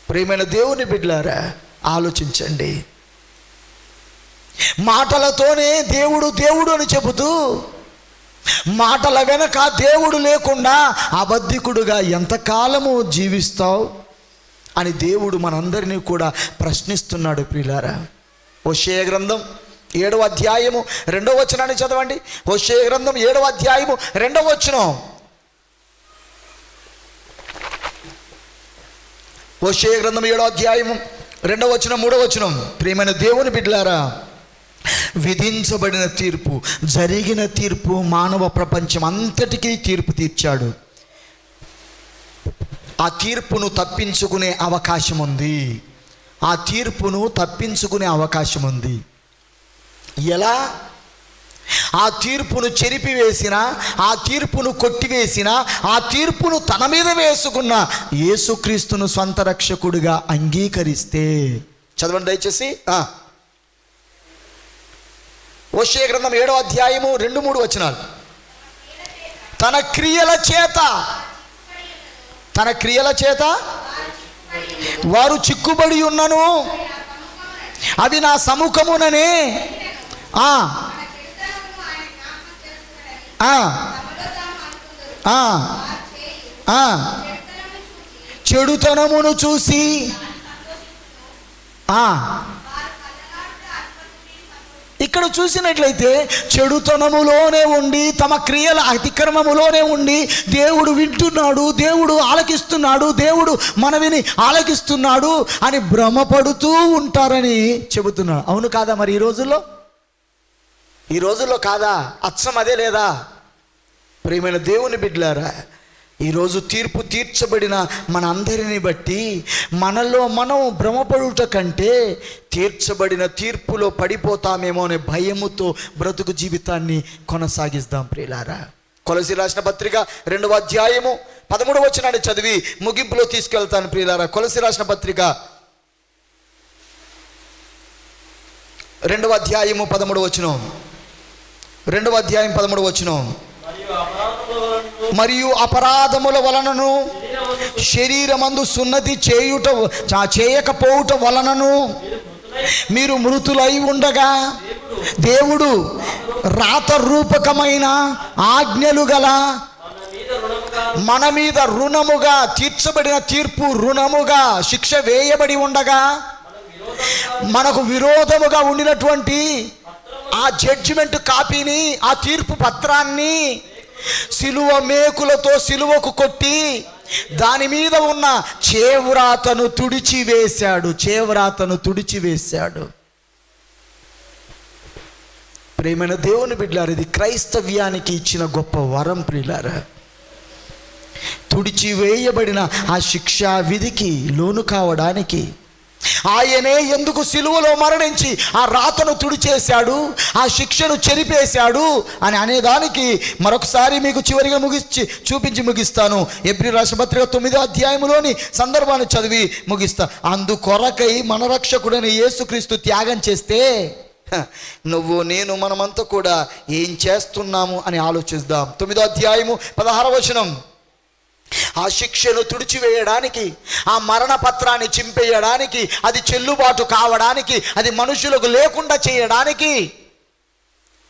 ప్రియమైన దేవుని బిడ్డలారా, ఆలోచించండి. మాటలతోనే దేవుడు దేవుడు అని చెబుతూ మాటల వెనక దేవుడు లేకుండా అబద్ధికుడుగా ఎంతకాలము జీవిస్తావు అని దేవుడు మనందరినీ కూడా ప్రశ్నిస్తున్నాడు. ప్రియులారా, హోషేయ గ్రంథం 7వ అధ్యాయము 2వ వచనాన్ని చదవండి. హోషేయ గ్రంథం 7వ అధ్యాయము 2వ వచనం. హోషేయ గ్రంథం 7వ అధ్యాయము 2వ వచనం 3వ వచనం. ప్రియమైన దేవుని బిడ్డలారా, విధించబడిన తీర్పు, జరిగిన తీర్పు మానవ ప్రపంచం అంతటికీ తీర్పు తీర్చాడు. ఆ తీర్పును తప్పించుకునే అవకాశం ఉంది. ఆ తీర్పును తప్పించుకునే అవకాశం ఉంది. ఎలా? ఆ తీర్పును చెరిపివేసిన, ఆ తీర్పును కొట్టివేసిన, ఆ తీర్పును తన మీద వేసుకున్న యేసుక్రీస్తును స్వంత రక్షకుడిగా అంగీకరిస్తే. చదవండి దయచేసి. హోషేయ గ్రంథం 7వ అధ్యాయము 2-3 వచనాలు. తన క్రియల చేత వారు చిక్కుబడి ఉన్నను, అవి నా సముఖముననే చెడుతనమును చూసి ఇక్కడ చూసినట్లయితే చెడుతనములోనే ఉండి, తమ క్రియల అతిక్రమములోనే ఉండి దేవుడు వింటున్నాడు, దేవుడు ఆలకిస్తున్నాడు, దేవుడు మనవిని ఆలకిస్తున్నాడు అని భ్రమపడుతూ ఉంటారని చెబుతున్నాడు. అవును కాదా? మరి ఈ రోజుల్లో కాదా? అచ్చం అదే లేదా? ప్రియమైన దేవుని బిడ్డలారా, ఈరోజు తీర్పు తీర్చబడిన మన అందరిని బట్టి మనలో మనం భ్రమపడుట కంటే తీర్చబడిన తీర్పులో పడిపోతామేమో అనే భయముతో బ్రతుకు జీవితాన్ని కొనసాగిద్దాం. ప్రియులారా, కొలస్సీయులకు రాసిన పత్రిక 2వ అధ్యాయము 13వ వచనాన్ని చదివి ముగింపులో తీసుకెళ్తాను. ప్రియులారా, కొలస్సీయులకు రాసిన పత్రిక 2వ అధ్యాయము 13వ వచనం. 2వ అధ్యాయం 13వ వచనం. మరియు అపరాధముల వలనను శరీరమందు సున్నతి చేయకపోవుట వలనను మీరు మృతులై ఉండగా దేవుడు రాత రూపకమైన ఆజ్ఞలు గల మన మీద రుణముగా తీర్చబడిన తీర్పు రుణముగా శిక్ష వేయబడి ఉండగా మనకు విరోధముగా ఉండినటువంటి ఆ జడ్జిమెంట్ కాపీని, ఆ తీర్పు పత్రాన్ని సిలువ మేకులతో సిలువకు కొట్టి దాని మీద ఉన్న చేవ్రాతను తుడిచివేశాడు. ప్రియమైన దేవుని బిడ్డలారా, ఇది క్రైస్తవ్యానికి ఇచ్చిన గొప్ప వరం. ప్రియులారా, తుడిచివేయబడిన ఆ శిక్షా విధికి లోను కావడానికి ఆయనే ఎందుకు సిలువలో మరణించి ఆ రాతను తుడిచేశాడు, ఆ శిక్షను చెరిపేశాడు అని అనేదానికి మరొకసారి మీకు చివరిగా చూపించి ముగిస్తాను. ఎబ్రీ రాసిన పత్రిక 9వ అధ్యాయంలోని సందర్భాన్ని చదివి ముగిస్తా. అందుకొరకై మన రక్షకుడైన యేసుక్రీస్తు త్యాగం చేస్తే నువ్వు నేను మనమంతా కూడా ఏం చేస్తున్నాము అని ఆలోచిద్దాం. 9వ అధ్యాయము 16వ వచనం. ఆ శిక్షను తుడిచివేయడానికి, ఆ మరణ పత్రాన్ని చింపేయడానికి, అది చెల్లుబాటు కావడానికి, అది మనుషులకు లేకుండా చేయడానికి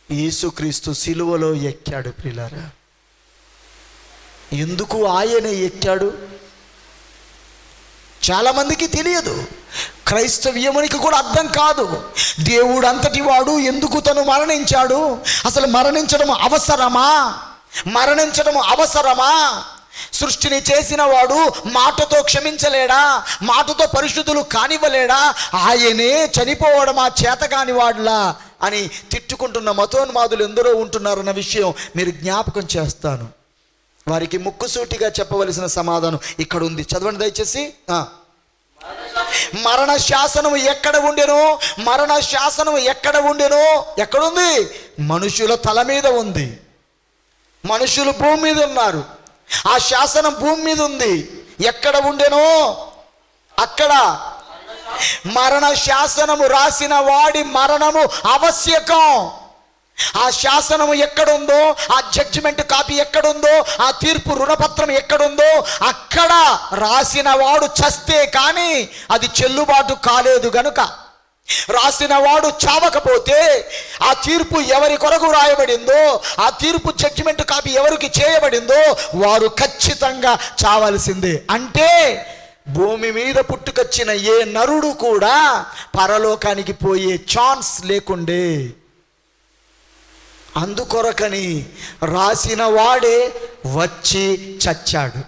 యేసుక్రీస్తు సిలువలో ఎక్కాడు. ప్రియులారా, ఎందుకు ఆయన ఎక్కాడు? చాలామందికి తెలియదు, క్రైస్తవ్యమునికి కూడా అర్థం కాదు. దేవుడు అంతటి వాడు ఎందుకు తను మరణించాడు? అసలు మరణించడం అవసరమా? సృష్టిని చేసిన వాడు మాటతో క్షమించలేడా? మాటతో పరిశుద్ధులు కానివ్వలేడా? ఆయనే చనిపోవడం ఆ చేతకాని వాడులా అని తిట్టుకుంటున్న మతోన్మాదులు ఎందరో ఉంటున్నారన్న విషయం మీరు జ్ఞాపకం చేస్తాను. వారికి ముక్కుసూటిగా చెప్పవలసిన సమాధానం ఇక్కడ ఉంది. చదవండి దయచేసి. మరణ శాసనం ఎక్కడ ఉండెనో? ఎక్కడుంది? మనుషుల తల మీద ఉంది. మనుషులు భూమి మీద ఉన్నారు. ఆ శాసనం భూమి మీద ఉంది. ఎక్కడ ఉండెనో అక్కడ మరణ శాసనము రాసిన వాడి మరణము ఆవశ్యకం. ఆ శాసనము ఎక్కడుందో, ఆ జడ్జిమెంట్ కాపీ ఎక్కడుందో, ఆ తీర్పు రుణపత్రం ఎక్కడుందో అక్కడ రాసిన వాడు చస్తే కానీ అది చెల్లుబాటు కాలేదు. గనుక రాసిన వాడు చావకపోతే ఆ తీర్పు ఎవరి కొరకు రాయబడిందో, ఆ తీర్పు జడ్జిమెంట్ కాపీ ఎవరికి చేయబడిందో వారు ఖచ్చితంగా చావాల్సిందే. అంటే భూమి మీద పుట్టుకొచ్చిన ఏ నరుడు కూడా పరలోకానికి పోయే ఛాన్స్ లేకుండే. అందుకొరకని రాసిన వాడే వచ్చి చచ్చాడు.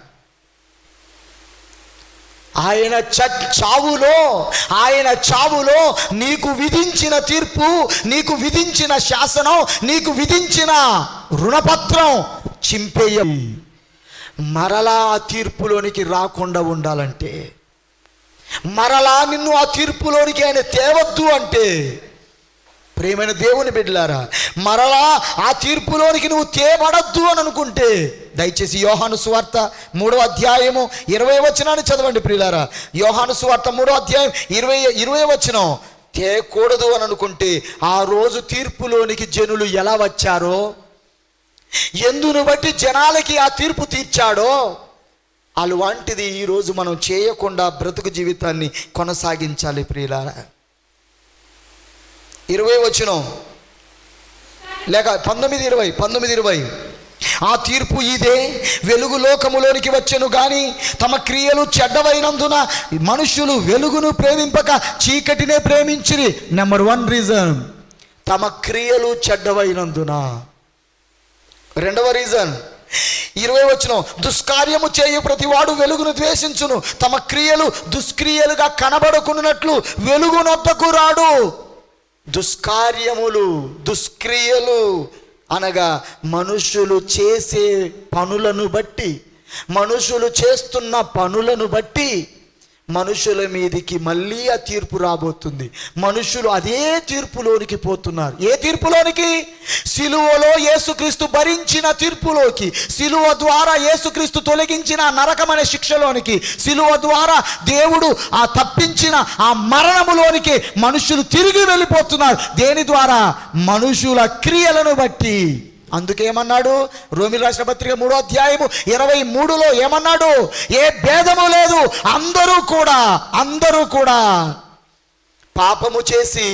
ఆయన చావులో నీకు విధించిన తీర్పు, నీకు విధించిన శాసనం, నీకు విధించిన రుణపత్రం చింపేయ మరలా ఆ తీర్పులోనికి రాకుండా ఉండాలంటే, మరలా నిన్ను ఆ తీర్పులోనికి ఆయన తేవద్దు అంటే, ప్రియమైన దేవుని బిడ్డలారా, మరలా ఆ తీర్పులోనికి నువ్వు తేబడద్దు అని అనుకుంటే దయచేసి యోహాను సువార్త 3వ అధ్యాయము 20వ వచనాన్ని చదవండి. ప్రియులారా, యోహాను సువార్త 3వ అధ్యాయం 20వ వచనం. తేకూడదు అని అనుకుంటే ఆ రోజు తీర్పులోనికి జనులు ఎలా వచ్చారో, ఎందును బట్టి జనాలకి ఆ తీర్పు తీర్చాడో అలాంటిది ఈరోజు మనం చేయకుండా బ్రతుకు జీవితాన్ని కొనసాగించాలి ప్రియులారా. 20 వచనం లేక 19:20 ఆ తీర్పు ఇదే, వెలుగు లోకములోనికి వచ్చెను గాని తమ క్రియలు చెడ్డవైనందున మనుషులు వెలుగును ప్రేమింపక చీకటినే ప్రేమించిరి. నెంబర్ 1 రీజన్, తమ క్రియలు చెడ్డవైనందున. రెండవ రీజన్ 20 వచనం, దుష్కార్యము చేయు ప్రతివాడు వెలుగును ద్వేషించును, తమ క్రియలు దుష్క్రియలుగా కనబడకున్నట్లు వెలుగునొద్దకు రాడు. దుష్కార్యములు, దుష్క్రియలు అనగా మనుషులు చేసే పనులను బట్టి, మనుషులు చేస్తున్న పనులను బట్టి మనుషుల మీదికి మళ్ళీ ఆ తీర్పు రాబోతుంది. మనుషులు అదే తీర్పులోనికి పోతున్నారు. ఏ తీర్పులోనికి? సిలువలో యేసుక్రీస్తు భరించిన తీర్పులోకి, సిలువ ద్వారా యేసుక్రీస్తు తొలగించిన నరకమనే శిక్షలోనికి, సిలువ ద్వారా దేవుడు ఆ తప్పించిన ఆ మరణములోనికి మనుషులు తిరిగి వెళ్ళిపోతున్నారు. దేని ద్వారా? మనుషుల క్రియలను బట్టి. అందుకేమన్నాడు? రోమీయులకు రాసిన పత్రిక 3వ అధ్యాయము 23లో ఏమన్నాడు? ఏ భేదము లేదు, అందరూ కూడా పాపము చేసి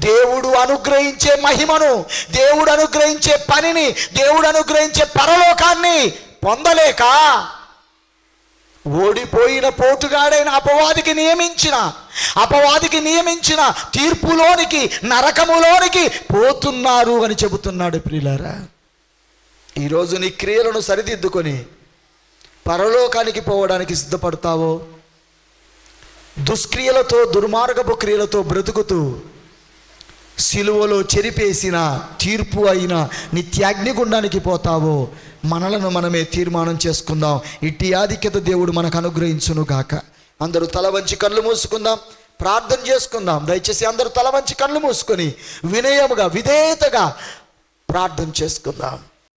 దేవుడు అనుగ్రహించే మహిమను, దేవుడు అనుగ్రహించే పనిని, దేవుడు అనుగ్రహించే పరలోకాన్ని పొందలేక ఓడిపోయిన పోటుగాడైన అపవాదికి నియమించిన తీర్పులోనికి, నరకములోనికి పోతున్నారు అని చెబుతున్నాడు ప్రియులారా. ఈరోజు నీ క్రియలను సరిదిద్దుకొని పరలోకానికి పోవడానికి సిద్ధపడతావో, దుష్క్రియలతో, దుర్మార్గపు క్రియలతో బ్రతుకుతూ సిలువలో చెరిపేసిన తీర్పు అయిన నిత్యాగ్నిగుండానికి పోతావో, మనలను మనమే తీర్మానం చేసుకుందాం. ఇట్టి ఆధిక్యత దేవుడు మనకు అనుగ్రహించును గాక. అందరూ తల వంచి కళ్ళు మూసుకుందాం, ప్రార్థన చేసుకుందాం. దయచేసి అందరూ తల వంచి కళ్ళు మూసుకొని వినయముగా, విధేయతగా ప్రార్థన చేసుకుందాం.